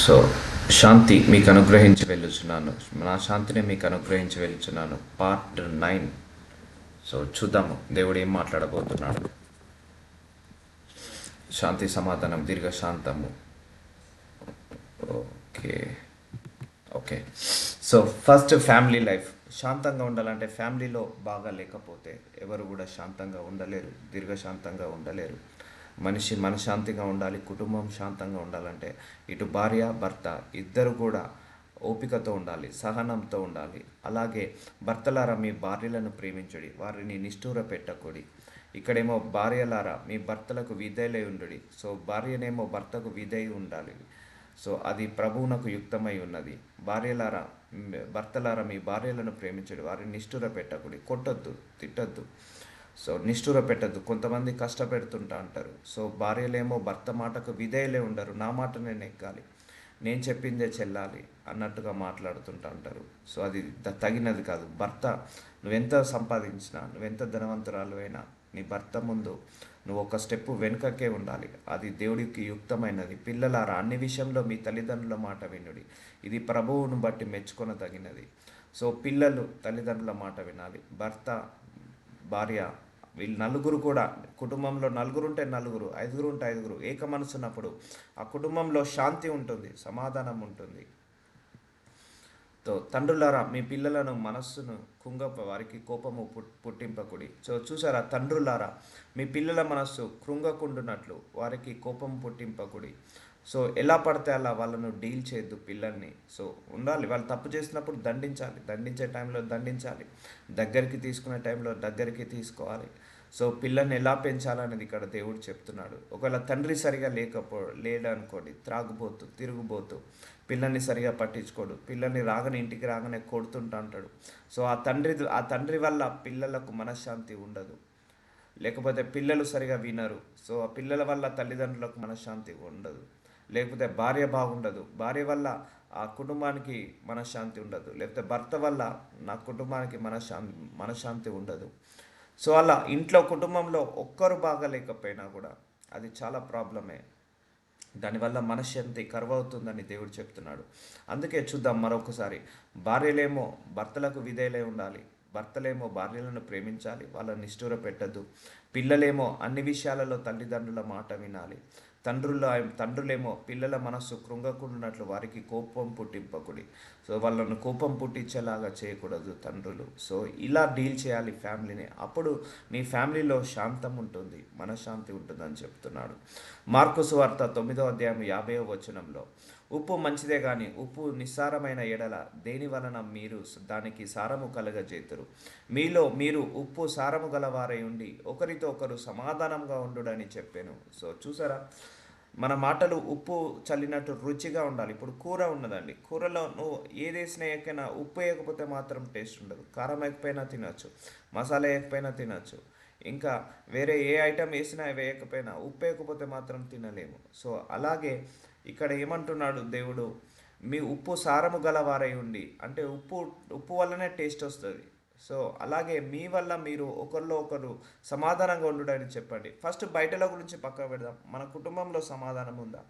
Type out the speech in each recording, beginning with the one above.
So శాంతి మీకు అనుగ్రహించి వెళ్ళుచున్నాను, నా శాంతిని మీకు అనుగ్రహించి వెళ్ళుచున్నాను, పార్ట్ 9. సో చూద్దాము దేవుడు ఏం మాట్లాడబోతున్నాడు. శాంతి, సమాధానం, దీర్ఘశాంతము. Okay okay so first family life. శాంతంగా ఉండాలంటే ఫ్యామిలీలో బాగా లేకపోతే ఎవరు కూడా శాంతంగా ఉండలేరు, దీర్ఘశాంతంగా ఉండలేరు. మనిషి మనశ్శాంతిగా ఉండాలి, కుటుంబం శాంతంగా ఉండాలంటే ఇటు భార్య భర్త ఇద్దరు కూడా ఓపికతో ఉండాలి, సహనంతో ఉండాలి. అలాగే భర్తలారా మీ భార్యలను ప్రేమించుడి, వారిని నిష్ఠూర పెట్టకుడి. ఇక్కడేమో భార్యలారా మీ భర్తలకు విధేయులై ఉండుడి. సో భార్యనేమో భర్తకు విధేయి ఉండాలి. సో అది ప్రభువునకు యుక్తమై ఉన్నది. భార్యలారా భర్తలారా మీ భార్యలను ప్రేమించడు, వారిని నిష్ఠూర పెట్టకుడి. కొట్టొద్దు, తిట్టొద్దు, సో నిష్ఠూర పెట్టద్దు. కొంతమంది కష్టపెడుతుంటా అంటారు. సో భార్యలేమో భర్త మాటకు విధేయులే ఉండరు, నా మాట నేను ఎక్కాలి, నేను చెప్పిందే చెల్లాలి అన్నట్టుగా మాట్లాడుతుంటా అంటారు. సో అది తగినది కాదు. భర్త నువ్వెంత సంపాదించినా, నువ్వెంత ధనవంతురాలు అయినా నీ భర్త ముందు నువ్వు ఒక స్టెప్ వెనుకకే ఉండాలి. అది దేవుడికి యుక్తమైనది. పిల్లలారా అన్ని విషయంలో మీ తల్లిదండ్రుల మాట వినుడి, ఇది ప్రభువును బట్టి మెచ్చుకొనదగినది. సో పిల్లలు తల్లిదండ్రుల మాట వినాలి. భర్త, భార్య, వీళ్ళు నలుగురు కూడా, కుటుంబంలో నలుగురు ఉంటే నలుగురు, ఐదుగురు ఉంటే ఐదుగురు ఏక మనసున్నప్పుడు ఆ కుటుంబంలో శాంతి ఉంటుంది, సమాధానం ఉంటుంది. తండ్రులారా మీ పిల్లలను మనస్సును వారికి కోపము పుట్టింపకుడి. సో చూసారా, తండ్రులారా మీ పిల్లల మనస్సు కృంగకుండునట్లు వారికి కోపం పుట్టింపకుడి. సో ఎలా పడితే అలా వాళ్ళను డీల్ చేయొద్దు పిల్లల్ని. సో ఉండాలి, వాళ్ళు తప్పు చేసినప్పుడు దండించాలి, దండించే టైంలో దండించాలి, దగ్గరికి తీసుకునే టైంలో దగ్గరికి తీసుకోవాలి. సో పిల్లల్ని ఎలా పెంచాలనేది ఇక్కడ దేవుడు చెప్తున్నాడు. ఒకవేళ తండ్రి సరిగా లేడనుకోండి, త్రాగుబోతు, తిరుగుబోతు, పిల్లల్ని సరిగా పట్టించుకోడు, పిల్లల్ని ఇంటికి రాగానే కొడుతుంటా అంటాడు. సో ఆ తండ్రి వల్ల పిల్లలకు మనశ్శాంతి ఉండదు, లేకపోతే పిల్లలు సరిగా వినరు. సో ఆ పిల్లల వల్ల తల్లిదండ్రులకు మనశ్శాంతి ఉండదు, లేకపోతే భార్య బాగుండదు, భార్య వల్ల ఆ కుటుంబానికి మనశ్శాంతి ఉండదు, లేకపోతే భర్త వల్ల నా కుటుంబానికి మనశ్శాంతి ఉండదు. సో అలా ఇంట్లో కుటుంబంలో ఒక్కరు బాగలేకపోయినా కూడా అది చాలా ప్రాబ్లమే. దానివల్ల మనశ్శాంతి కరువవుతుందని దేవుడు చెప్తున్నాడు. అందుకే చూద్దాం మరొకసారి. భార్యలేమో భర్తలకు విధేయులై ఉండాలి, భర్తలేమో భార్యలను ప్రేమించాలి, వాళ్ళని నిష్ఠూర పెట్టద్దు. పిల్లలేమో అన్ని విషయాలలో తల్లిదండ్రుల మాట వినాలి. తండ్రులేమో పిల్లల మనస్సు కృంగకుండానట్లు వారికి కోపం పుట్టింపకుడి. సో వాళ్ళను కోపం పుట్టించేలాగా చేయకూడదు తండ్రులు. సో ఇలా డీల్ చేయాలి ఫ్యామిలీని. అప్పుడు నీ ఫ్యామిలీలో శాంతం ఉంటుంది, మనశ్శాంతి ఉంటుందని చెప్తున్నాడు. మార్కు సువార్త 9వ అధ్యాయం 50వ వచనంలో, ఉప్పు మంచిదే కానీ ఉప్పు నిస్సారమైన ఎడల దేని వలన మీరు దానికి సారము కలగజేతురు. మీరు ఉప్పు సారము గలవారై ఉండి ఒకరితో ఒకరు సమాధానంగా ఉండుడని చెప్పాను. సో చూసారా, మన మాటలు ఉప్పు చల్లినట్టు రుచిగా ఉండాలి. ఇప్పుడు కూర ఉన్నదండి, కూరలో నువ్వు ఏది వేసినా ఎక్కైనా ఉప్పు వేయకపోతే మాత్రం టేస్ట్ ఉండదు. కారం వేయకపోయినా తినచ్చు, మసాలా వేయకపోయినా తినచ్చు, ఇంకా వేరే ఏ ఐటెం వేసినా వేయకపోయినా ఉప్పు వేయకపోతే మాత్రం తినలేము. సో అలాగే ఇక్కడ ఏమంటున్నాడు దేవుడు, మీ ఉప్పు సారము గలవారై ఉండి, అంటే ఉప్పు వల్లనే టేస్ట్ వస్తుంది. సో అలాగే మీ వల్ల మీరు ఒకరిలో ఒకరు సమాధానంగా ఉండడని చెప్పండి. ఫస్ట్ బయటల గురించి పక్కకు పెడదాం, మన కుటుంబంలో సమాధానం ఉందా?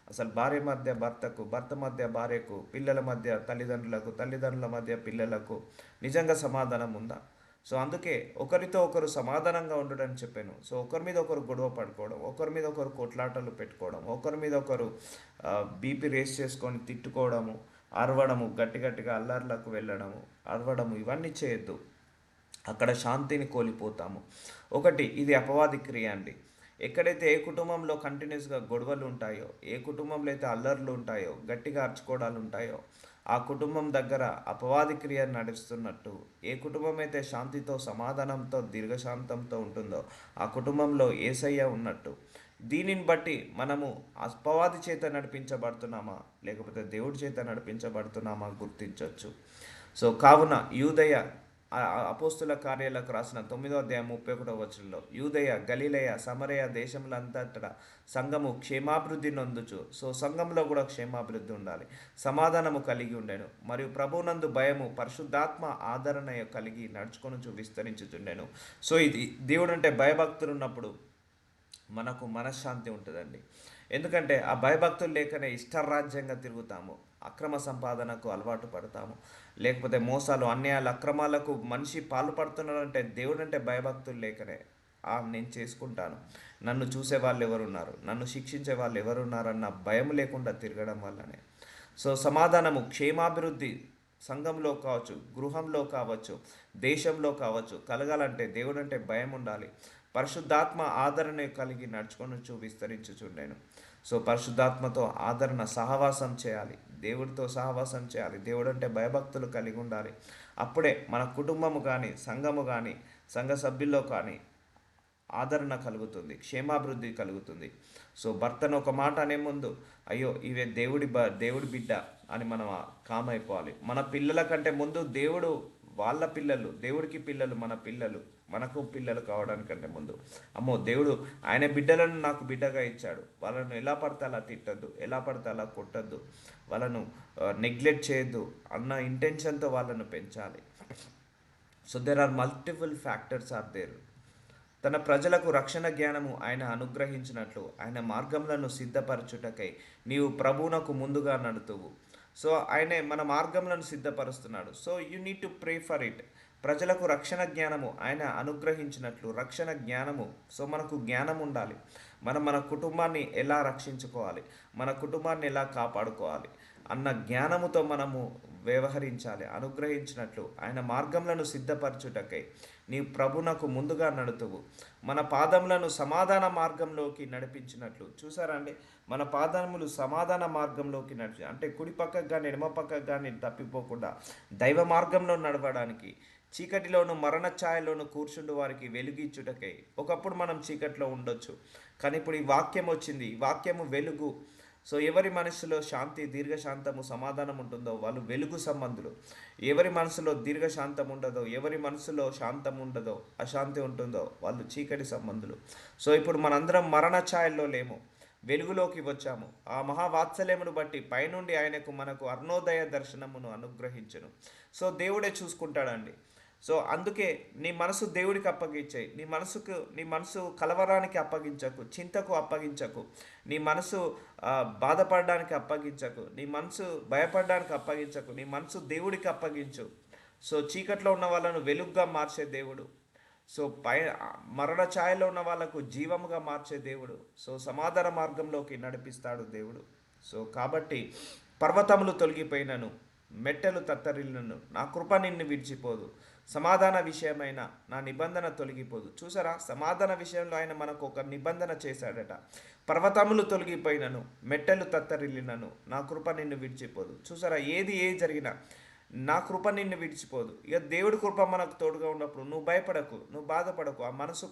అసలు భార్య మధ్య భర్తకు, భర్త మధ్య భార్యకు, పిల్లల మధ్య తల్లిదండ్రులకు, తల్లిదండ్రుల మధ్య పిల్లలకు నిజంగా సమాధానం ఉందా? సో అందుకే ఒకరితో ఒకరు సమాధానంగా ఉండడని చెప్పాను. సో ఒకరి మీద ఒకరు గొడవ పడుకోవడం, ఒకరి మీద ఒకరు కొట్లాటలు పెట్టుకోవడం, ఒకరి మీద ఒకరు బీపీ రేస్ చేసుకొని తిట్టుకోవడము, అరవడము, గట్టి గట్టిగా అల్లర్లకు వెళ్ళడము, అరవడము, ఇవన్నీ చేయొద్దు. అక్కడ శాంతిని కోల్పోతాము. ఇది అపవాది క్రియ అండి. ఎక్కడైతే ఏ కుటుంబంలో కంటిన్యూస్గా గొడవలు ఉంటాయో, ఏ కుటుంబంలో అయితే అల్లర్లు ఉంటాయో, గట్టిగా అరుచుకోవడాలు ఉంటాయో, ఆ కుటుంబం దగ్గర అపవాది క్రియ నడుస్తున్నట్టు. ఏ కుటుంబం అయితే శాంతితో, సమాధానంతో, దీర్ఘశాంతంతో ఉంటుందో ఆ కుటుంబంలో యేసయ్య ఉన్నట్టు. దీనిని బట్టి మనము అపవాది చేత నడిపించబడుతున్నామా, లేకపోతే దేవుడి చేత నడిపించబడుతున్నామా గుర్తించవచ్చు. సో కావున యూదయ అపోస్తుల కార్యాలకు రాసిన 9వ అధ్యాయం 31వ వచనంలో, యూదయ, గలిలయ, సమరయ దేశములంతటా సంఘము క్షేమాభివృద్ధి నొందుచు. సో సంఘంలో కూడా క్షేమాభివృద్ధి ఉండాలి, సమాధానము కలిగి ఉండెను, మరియు ప్రభునందు భయము, పరిశుద్ధాత్మ ఆదరణ కలిగి నడుచుకొనుచు విస్తరించుచుండెను. సో ఇది దేవుడు అంటే భయభక్తులు ఉన్నప్పుడు మనకు మనశ్శాంతి ఉంటుందండి. ఎందుకంటే ఆ భయభక్తులు లేకనే ఇష్టరాజ్యంగా తిరుగుతాము, అక్రమ సంపాదనకు అలవాటు పడతాము, లేకపోతే మోసాలు, అన్యాయాలు, అక్రమాలకు మనిషి పాలు పడుతున్నాడంటే దేవుడు అంటే భయభక్తులు లేకనే. నేను చేసుకుంటాను, నన్ను చూసే వాళ్ళు ఎవరున్నారు, నన్ను శిక్షించే వాళ్ళు ఎవరున్నారన్న భయం లేకుండా తిరగడం వల్లనే. సో సమాధానము, క్షేమాభివృద్ధి సంఘంలో కావచ్చు, గృహంలో కావచ్చు, దేశంలో కావచ్చు కలగాలంటే దేవుడు అంటే భయం ఉండాలి. పరిశుద్ధాత్మ ఆదరణ కలిగి నడుచుకొని విస్తరించుచుండెను. సో పరిశుద్ధాత్మతో ఆదరణ సహవాసం చేయాలి, దేవుడితో సహవాసం చేయాలి, దేవుడు అంటే భయభక్తులు కలిగి ఉండాలి. అప్పుడే మన కుటుంబము కానీ, సంఘము కానీ, సంఘ సభ్యుల్లో కానీ ఆదరణ కలుగుతుంది, క్షేమాభివృద్ధి కలుగుతుంది. సో భర్తను ఒక మాట అనే ముందు అయ్యో ఇవే దేవుడి బిడ్డ అని మనం కామ్ అయిపోవాలి. మన పిల్లల కంటే ముందు దేవుడు, వాళ్ళ పిల్లలు దేవుడికి పిల్లలు, మన పిల్లలు మనకు పిల్లలు కావడానికంటే ముందు అమ్మో దేవుడు ఆయన బిడ్డలను నాకు బిడ్డగా ఇచ్చాడు, వాళ్ళను ఎలా పడితే అలా తిట్టద్దు, ఎలా పడితే అలా కొట్టద్దు, వాళ్ళను నెగ్లెక్ట్ చేయొద్దు అన్న ఇంటెన్షన్తో వాళ్ళను పెంచాలి. So there are multiple factors are there. తన ప్రజలకు రక్షణ జ్ఞానము ఆయన అనుగ్రహించినట్లు ఆయన మార్గములను సిద్ధపరచుటకై నీవు ప్రభువునకు ముందుగా నడుతువు. సో ఆయనే మన మార్గములను సిద్ధపరుస్తున్నాడు. So you need to pray for it. ప్రజలకు రక్షణ జ్ఞానము ఆయన అనుగ్రహించినట్లు, రక్షణ జ్ఞానము. సో మనకు జ్ఞానం ఉండాలి, మనం మన కుటుంబాన్ని ఎలా రక్షించుకోవాలి, మన కుటుంబాన్ని ఎలా కాపాడుకోవాలి అన్న జ్ఞానముతో మనము వ్యవహరించాలి. అనుగ్రహించినట్లు ఆయన మార్గములను సిద్ధపరచుటకై నీ ప్రభునకు ముందుగా నడుతువు. మన పాదములను సమాధాన మార్గంలోకి నడిపించినట్లు. చూసారా అండి, మన పాదములు సమాధాన మార్గంలోకి నడిచి అంటే కుడి పక్కకు కానీ ఎడమ పక్కకు కానీ తప్పిపోకుండా దైవ మార్గంలో నడవడానికి, చీకటిలోను మరణ ఛాయలోను కూర్చుండు వారికి వెలుగిచ్చుటకై. ఒకప్పుడు మనం చీకట్లో ఉండొచ్చు, కానీ ఇప్పుడు ఈ వాక్యం వచ్చింది, ఈ వాక్యము వెలుగు. సో ఎవరి మనసులో శాంతి, దీర్ఘశాంతము, సమాధానం ఉంటుందో వాళ్ళు వెలుగు సంబంధులు. ఎవరి మనసులో దీర్ఘశాంతం ఉండదో, ఎవరి మనసులో శాంతం ఉండదో, అశాంతి ఉంటుందో వాళ్ళు చీకటి సంబంధులు. సో ఇప్పుడు మనందరం మరణ ఛాయల్లో లేము, వెలుగులోకి వచ్చాము. ఆ మహావాత్సల్యమును బట్టి పైనుండి ఆయనకు మనకు అరుణోదయ దర్శనమును అనుగ్రహించును. సో దేవుడే చూసుకుంటాడండి. సో అందుకే నీ మనసు దేవుడికి అప్పగించేయి. నీ మనసు కలవరానికి అప్పగించకు, చింతకు అప్పగించకు, నీ మనసు బాధపడడానికి అప్పగించకు, నీ మనసు భయపడడానికి అప్పగించకు, నీ మనసు దేవుడికి అప్పగించు. సో చీకట్లో ఉన్న వాళ్ళను వెలుగుగా మార్చే దేవుడు. సో మరణ ఛాయలో ఉన్న వాళ్ళకు జీవముగా మార్చే దేవుడు. సో సమాధాన మార్గంలోకి నడిపిస్తాడు దేవుడు. సో కాబట్టి పర్వతములు తొలగిపోయినను, మెట్టెలు తత్తరిల్లును, నా కృప నిన్ను విడిచిపోదు. సమాధాన విషయమైన నా నిబంధన తొలగిపోదు. చూసారా, సమాధాన విషయంలో ఆయన మనకు ఒక నిబంధన చేశాడట. పర్వతములు తొలగిపోయినను, మెట్టెలు తత్తరిల్లినను, నా కృప నిన్ను విడిచిపోదు. చూసారా, ఏది జరిగినా నా కృప నిన్ను విడిచిపోదు. ఇక దేవుడి కృప మనకు తోడుగా ఉన్నప్పుడు నువ్వు భయపడకు, నువ్వు బాధపడకు, ఆ మనసు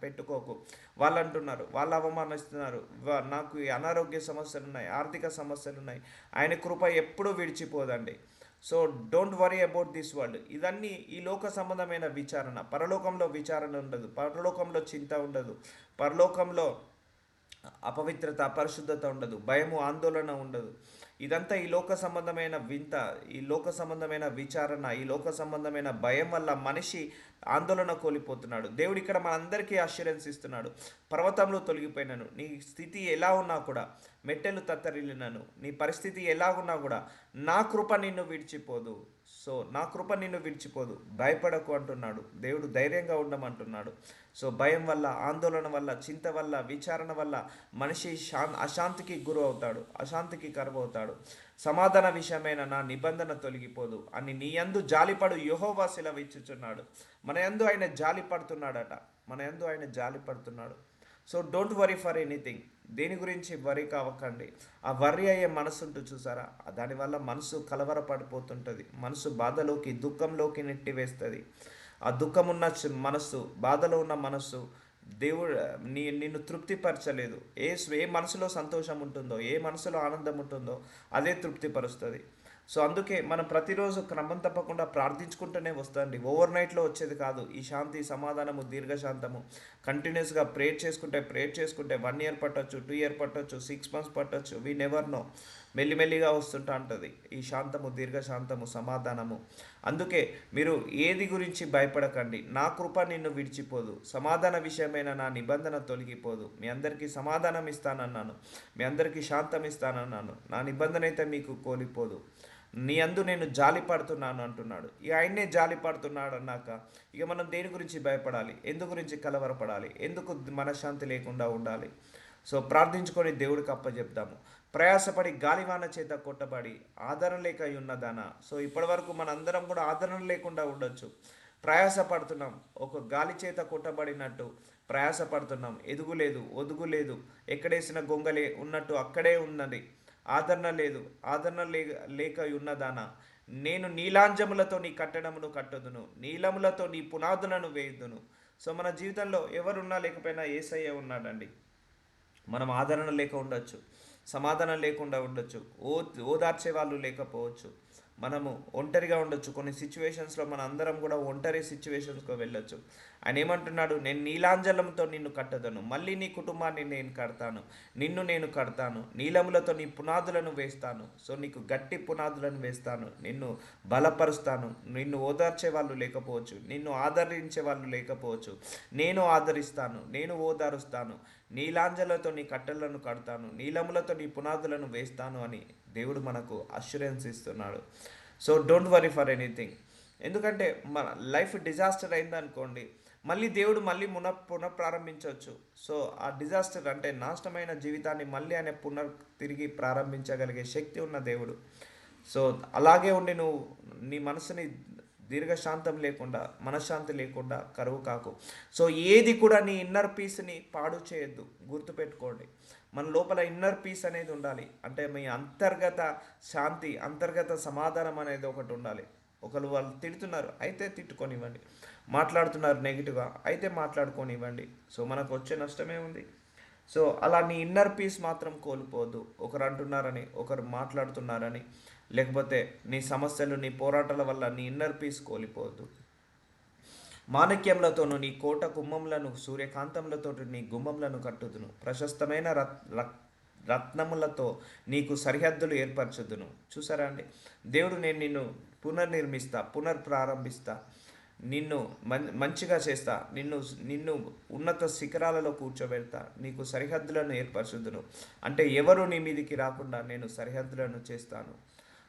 పెట్టుకోకు. వాళ్ళు అంటున్నారు, వాళ్ళు అవమానిస్తున్నారు, నాకు అనారోగ్య సమస్యలు ఉన్నాయి, ఆర్థిక సమస్యలు ఉన్నాయి, ఆయన కృప ఎప్పుడూ విడిచిపోదండి. So don't worry about this world. ఇవన్నీ ఈ లోక సంబంధమైన విచారణ. పరలోకంలో విచారణ ఉండదు, పరలోకంలో చింత ఉండదు, పరలోకంలో అపవిత్రత, అపరిశుద్ధత ఉండదు, భయము, ఆందోళన ఉండదు. ఇదంతా ఈ లోక సంబంధమైన వింత, ఈ లోక సంబంధమైన విచారణ, ఈ లోక సంబంధమైన భయం వల్ల మనిషి ఆందోళన కోల్పోతున్నాడు. దేవుడు ఇక్కడ మనందరికీ అష్యూరెన్స్ ఇస్తున్నాడు. పర్వతంలో తొలగిపోయినను, నీ స్థితి ఎలా ఉన్నా కూడా, మెట్టెలు తత్తరిల్లినను, నీ పరిస్థితి ఎలాగున్నా కూడా నా కృప నిన్ను విడిచిపోదు. సో నా కృప నిన్ను విడిచిపోదు, భయపడకు అంటున్నాడు దేవుడు, ధైర్యంగా ఉండమంటున్నాడు. సో భయం వల్ల, ఆందోళన వల్ల, చింత వల్ల, విచారణ వల్ల మనిషి అశాంతికి గురి అవుతాడు, అశాంతికి కరువవుతాడు. సమాధాన విషయమైన నా నిబంధన తొలగిపోదు అని నీ యందు జాలిపడు యెహోవా సెలవిచ్చుచున్నాడు. మన యందు ఆయన జాలి పడుతున్నాడట, మన యందు ఆయన జాలి పడుతున్నాడు. So don't worry for anything. దేని గురించి వరీ కావకండి. ఆ వరీ అయ్యే మనసు ఉంటుంది చూసారా, దానివల్ల మనసు కలవరపడిపోతుంటుంది, మనసు బాధలోకి, దుఃఖంలోకి నెట్టివేస్తుంది. ఆ దుఃఖం ఉన్న మనస్సు, బాధలో ఉన్న మనస్సు దేవుడు నిన్ను తృప్తిపరచలేదు. ఏ మనసులో సంతోషం ఉంటుందో, ఏ మనసులో ఆనందం ఉంటుందో అదే తృప్తిపరుస్తుంది. సో అందుకే మనం ప్రతిరోజు క్రమం తప్పకుండా ప్రార్థించుకుంటూనే వస్తుంది. ఓవర్ నైట్లో వచ్చేది కాదు ఈ శాంతి, సమాధానము, దీర్ఘశాంతము. కంటిన్యూస్గా ప్రేయర్ చేసుకుంటే 1 year పట్టొచ్చు, 2 year పట్టొచ్చు, 6 months పట్టొచ్చు, వీ నెవర్ నో. మెల్లిమెల్లిగా వస్తుంటా ఉంటుంది ఈ శాంతము, దీర్ఘశాంతము, సమాధానము. అందుకే మీరు ఏది గురించి భయపడకండి. నా కృప నిన్ను విడిచిపోదు, సమాధాన విషయమైన నా నిబంధన తొలగిపోదు. మీ అందరికీ సమాధానం ఇస్తానన్నాను, మీ అందరికీ శాంతం ఇస్తానన్నాను, నా నిబంధన అయితే మీకు కోల్పోదు. నీ అందు నేను జాలి పడుతున్నాను అంటున్నాడు. ఇక ఆయన్నే జాలి పడుతున్నాడు అన్నాక ఇక మనం దేని గురించి భయపడాలి, ఎందు గురించి కలవరపడాలి, ఎందుకు మనశ్శాంతి లేకుండా ఉండాలి? సో ప్రార్థించుకొని దేవుడికి అప్పచెప్దాము. ప్రయాసపడి గాలివాన చేత కొట్టబడి ఆదరణ లేక ఉన్నదానా. సో ఇప్పటివరకు మనందరం కూడా ఆదరణ లేకుండా ఉండొచ్చు. ప్రయాసపడుతున్నాం, ఒక గాలి చేత కొట్టబడినట్టు ప్రయాసపడుతున్నాం. ఎదుగులేదు, ఒదుగులేదు, ఎక్కడేసిన గొంగలే ఉన్నట్టు అక్కడే ఉన్నది. ఆదరణ లేదు, ఆదరణ లేక ఉన్నదానా. నేను నీలాంజములతో నీ కట్టడమును కట్టుదును, నీలములతో నీ పునాదులను వేయుదును. సో మన జీవితంలో ఎవరున్నా లేకపోయినా యేసయ్య ఉన్నాడండి. మనం ఆదరణ లేక ఉండొచ్చు, సమాధానం లేకుండా ఉండొచ్చు, ఓదార్చే వాళ్ళు లేకపోవచ్చు, మనము ఒంటరిగా ఉండొచ్చు. కొన్ని సిచ్యువేషన్స్లో మన అందరం కూడా ఒంటరి సిచ్యువేషన్స్కి వెళ్ళొచ్చు. ఆయన ఏమంటున్నాడు, నేను నీలాంజలంతో నిన్ను కట్టదను, మళ్ళీ నీ కుటుంబాన్ని నేను కడతాను, నిన్ను నేను కడతాను, నీలములతో నీ పునాదులను వేస్తాను. సో నీకు గట్టి పునాదులను వేస్తాను, నిన్ను బలపరుస్తాను. నిన్ను ఓదార్చే వాళ్ళు లేకపోవచ్చు, నిన్ను ఆదరించే వాళ్ళు లేకపోవచ్చు, నేను ఆదరిస్తాను, నేను ఓదారుస్తాను. నీలాంజలతో నీ కట్టెలను కడతాను, నీలములతో నీ పునాదులను వేస్తాను అని దేవుడు మనకు అష్యూరెన్స్ ఇస్తున్నాడు. So don't worry for anything. ఎందుకంటే మన లైఫ్ డిజాస్టర్ అయిందనుకోండి, మళ్ళీ దేవుడు మళ్ళీ పునఃప్రారంభించవచ్చు. సో ఆ డిజాస్టర్ అంటే నాశనమైన జీవితాన్ని మళ్ళీ ఆయన తిరిగి ప్రారంభించగలిగే శక్తి ఉన్న దేవుడు. సో అలాగే ఉండి నువ్వు నీ మనసుని దీర్ఘశాంతం లేకుండా, మనశ్శాంతి లేకుండా కరువు కాకు. సో ఏది కూడా నీ ఇన్నర్ పీస్ని పాడు చేయొద్దు. గుర్తుపెట్టుకోండి, మన లోపల ఇన్నర్ పీస్ అనేది ఉండాలి. అంటే మీ అంతర్గత శాంతి, అంతర్గత సమాధానం అనేది ఒకటి ఉండాలి. ఒకరు వాళ్ళు తిడుతున్నారు అయితే తిట్టుకొనివ్వండి, మాట్లాడుతున్నారు నెగిటివ్గా అయితే మాట్లాడుకొనివ్వండి. సో మనకు వచ్చే నష్టమే ఉంది. సో అలా నీ ఇన్నర్ పీస్ మాత్రం కోల్పోవద్దు. ఒకరు అంటున్నారని, ఒకరు మాట్లాడుతున్నారని, లేకపోతే నీ సమస్యలు, నీ పోరాటాల వల్ల నీ ఇన్నర్ పీస్ కోల్పోవద్దు. మాణిక్యములతోను నీ కోట కుమ్మములను, సూర్యకాంతములతో నీ గుమ్మములను కట్టుదును, ప్రశస్తమైన రత్నములతో నీకు సరిహద్దులు ఏర్పరచుదును. చూసారా అండి, దేవుడు నేను నిన్ను పునర్నిర్మిస్తా, పునర్ప్రారంభిస్తా, నిన్ను మంచిగా చేస్తా, నిన్ను నిన్ను ఉన్నత శిఖరాలలో కూర్చోబెడతా, నీకు సరిహద్దులను ఏర్పరచుదును. అంటే ఎవరు నీ మీదికి రాకుండా నేను సరిహద్దులను చేస్తాను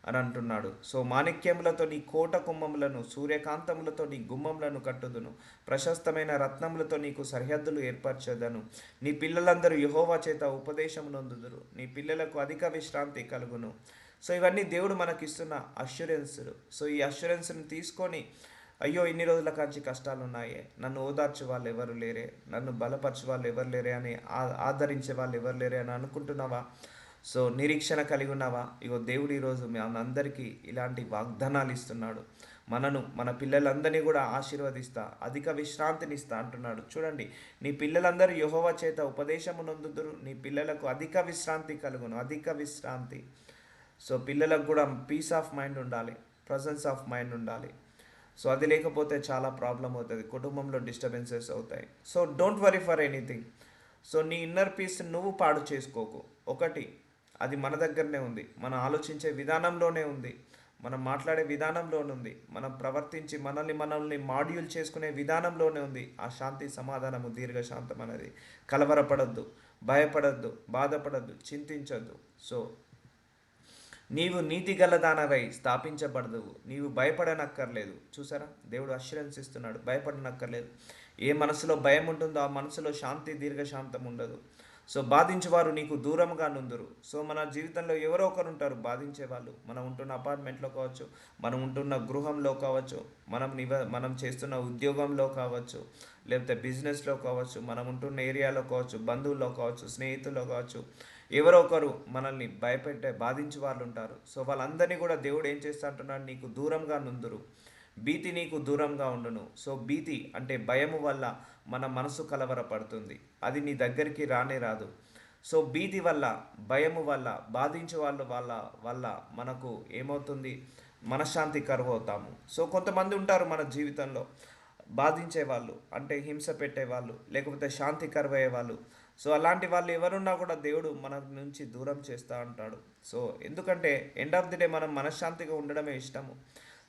అని అంటున్నాడు. సో మాణిక్యములతో నీ కోట కుమ్మములను, సూర్యకాంతములతో నీ గుమ్మములను కట్టుదును, ప్రశస్తమైన రత్నములతో నీకు సరిహద్దులు ఏర్పరచదను. నీ పిల్లలందరూ యెహోవా చేత ఉపదేశం నొందుదురు, నీ పిల్లలకు అధిక విశ్రాంతి కలుగును. సో ఇవన్నీ దేవుడు మనకిస్తున్న అష్యూరెన్స్లు. సో ఈ అష్యూరెన్స్ని తీసుకొని, అయ్యో ఇన్ని రోజుల కాంచి కష్టాలు ఉన్నాయే, నన్ను ఓదార్చే వాళ్ళు ఎవరు లేరే, నన్ను బలపరచే వాళ్ళు ఎవరు లేరే అని, ఆదరించే వాళ్ళు ఎవరు లేరే అని అనుకుంటున్నావా? సో నిరీక్షణ కలిగి ఉన్నావా? ఇగో దేవుడు ఈరోజు మనందరికీ ఇలాంటి వాగ్దానాలు ఇస్తున్నాడు. మన పిల్లలందరినీ కూడా ఆశీర్వదిస్తా, అధిక విశ్రాంతిని ఇస్తా అంటున్నాడు. చూడండి, నీ పిల్లలందరూ యెహోవా చేత ఉపదేశము నొందుదురు, నీ పిల్లలకు అధిక విశ్రాంతి కలుగును, అధిక విశ్రాంతి. సో పిల్లలకు కూడా పీస్ ఆఫ్ మైండ్ ఉండాలి, ప్రజెన్స్ ఆఫ్ మైండ్ ఉండాలి. సో అది లేకపోతే చాలా ప్రాబ్లం అవుతుంది, కుటుంబంలో డిస్టర్బెన్సెస్ అవుతాయి. So don't worry for anything. So నీ ఇన్నర్ పీస్ నువ్వు పాడు చేసుకోకు. ఒకటి, అది మన దగ్గరనే ఉంది, మనం ఆలోచించే విధానంలోనే ఉంది, మనం మాట్లాడే విధానంలోనే ఉంది, మనం ప్రవర్తించి మనల్ని మాడ్యూల్ చేసుకునే విధానంలోనే ఉంది ఆ శాంతి, సమాధానము, దీర్ఘశాంతం అనేది. కలవరపడద్దు, భయపడద్దు, బాధపడద్దు, చింతించద్దు. సో నీవు నీతి గలదానవై స్థాపించబడదు, నీవు భయపడనక్కర్లేదు. చూసారా, దేవుడు అష్యూరెన్స్ ఇస్తున్నాడు, భయపడనక్కర్లేదు. ఏ మనసులో భయం ఉంటుందో ఆ మనసులో శాంతి, దీర్ఘశాంతం ఉండదు. సో బాధించేవారు నీకు దూరంగా నుందురు. సో మన జీవితంలో ఎవరో ఒకరు ఉంటారు బాధించేవాళ్ళు. మనం ఉంటున్న అపార్ట్మెంట్లో కావచ్చు, మనం ఉంటున్న గృహంలో కావచ్చు, మనం చేస్తున్న ఉద్యోగంలో కావచ్చు, లేకపోతే బిజినెస్లో కావచ్చు, మనం ఉంటున్న ఏరియాలో కావచ్చు, బంధువుల్లో కావచ్చు, స్నేహితుల్లో కావచ్చు, ఎవరో ఒకరు మనల్ని బాధించే వాళ్ళు ఉంటారు. సో వాళ్ళందరినీ కూడా దేవుడు ఏం చేస్తా అంటున్నాడు, నీకు దూరంగా నుందురు, భీతి నీకు దూరంగా ఉండును. సో భీతి అంటే భయము వల్ల మన మనసు కలవరపడుతుంది, అది నీ దగ్గరికి రానే రాదు. సో భీతి వల్ల, భయము వల్ల, బాధించే వాళ్ళ వల్ల మనకు ఏమవుతుంది, మనశ్శాంతి కరువు అవుతాము. సో కొంతమంది ఉంటారు మన జీవితంలో బాధించే వాళ్ళు, అంటే హింస పెట్టేవాళ్ళు, లేకపోతే శాంతి కరువయ్యే వాళ్ళు. సో అలాంటి వాళ్ళు ఎవరున్నా కూడా దేవుడు మన నుంచి దూరం చేస్తూ ఉంటాడు. సో ఎందుకంటే ఎండ్ ఆఫ్ ది డే మనం మనశ్శాంతిగా ఉండడమే ఇష్టము.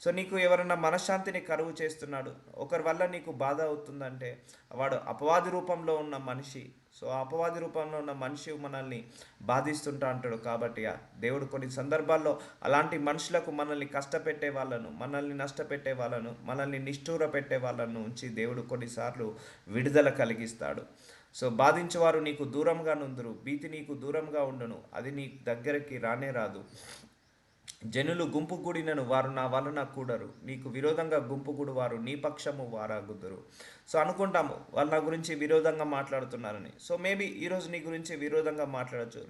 సో నీకు ఎవరన్నా మనశ్శాంతిని కరువు చేస్తున్నాడు, ఒకరి వల్ల నీకు బాధ అవుతుందంటే వాడు అపవాది రూపంలో ఉన్న మనిషి. సో ఆ అపవాది రూపంలో ఉన్న మనిషి మనల్ని బాధిస్తుంటా అంటాడు. కాబట్టి దేవుడు కొన్ని సందర్భాల్లో అలాంటి మనుషులకు, మనల్ని కష్టపెట్టే వాళ్ళను, మనల్ని నష్టపెట్టే వాళ్ళను, మనల్ని నిష్ఠూర పెట్టే వాళ్ళను ఉంచి దేవుడు కొన్నిసార్లు విడుదల కలిగిస్తాడు. సో బాధించేవారు నీకు దూరంగా నుందురు, భీతి నీకు దూరంగా ఉండును, అది నీ దగ్గరికి రానే రాదు. జనులు గుంపు కూడినను వారు నా వలన కూడరు, నీకు విరోధంగా గుంపు కూడు వారు నీ పక్షము వారాగుదురు. సో అనుకుంటాము వాళ్ళు నా గురించి విరోధంగా మాట్లాడుతున్నారని. సో మేబీ ఈరోజు నీ గురించి విరోధంగా మాట్లాడచ్చు,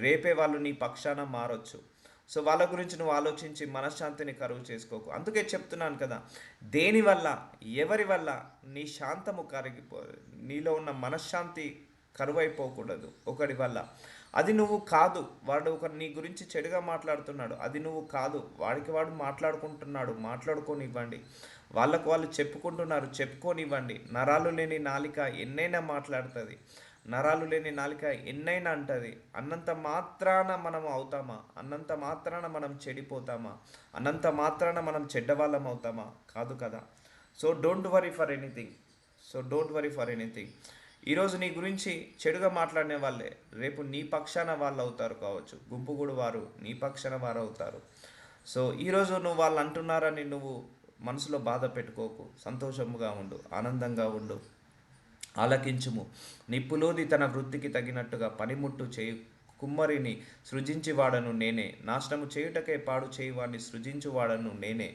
రేపే వాళ్ళు నీ పక్షాన మారొచ్చు. సో వాళ్ళ గురించి నువ్వు ఆలోచించి మనశ్శాంతిని కరువు చేసుకోకు. అందుకే చెప్తున్నాను కదా, దేనివల్ల, ఎవరి వల్ల నీ శాంతము కరిగిపో, నీలో ఉన్న మనశ్శాంతి కరువైపోకూడదు ఒకడి వల్ల. అది నువ్వు కాదు. వాడు ఒకరు నీ గురించి చెడుగా మాట్లాడుతున్నాడు, అది నువ్వు కాదు. వాడికి వాడు మాట్లాడుకుంటున్నాడు, మాట్లాడుకోనివ్వండి. వాళ్ళకు వాళ్ళు చెప్పుకుంటున్నారు, చెప్పుకోనివ్వండి. నరాలు లేని నాలిక ఎన్నైనా మాట్లాడుతుంది, నరాలు లేని నాలిక ఎన్నైనా అంటుంది. అన్నంత మాత్రాన మనం అవుతామా? అన్నంత మాత్రాన మనం చెడిపోతామా? అన్నంత మాత్రాన మనం చెడ్డవాళ్ళం అవుతామా? కాదు కదా. So don't worry for anything. So don't worry for anything. ఈరోజు నీ గురించి చెడుగా మాట్లాడిన వాళ్ళే రేపు నీ పక్షాన వాళ్ళు అవుతారు కావచ్చు. గుంపుగూడు వారు నీ పక్షాన వారు అవుతారు. సో ఈరోజు నువ్వు వాళ్ళు అంటున్నారని నువ్వు మనసులో బాధ పెట్టుకోకు. సంతోషముగా ఉండు, ఆనందంగా ఉండు, ఆలకించుము. నిప్పులోది తన వృత్తికి తగినట్టుగా పనిముట్టు చేయు. కుమ్మరిని సృజించివాడను నేనే, నాశనము చేయుటకే పాడు చేయువాడిని సృజించువాడను నేనే.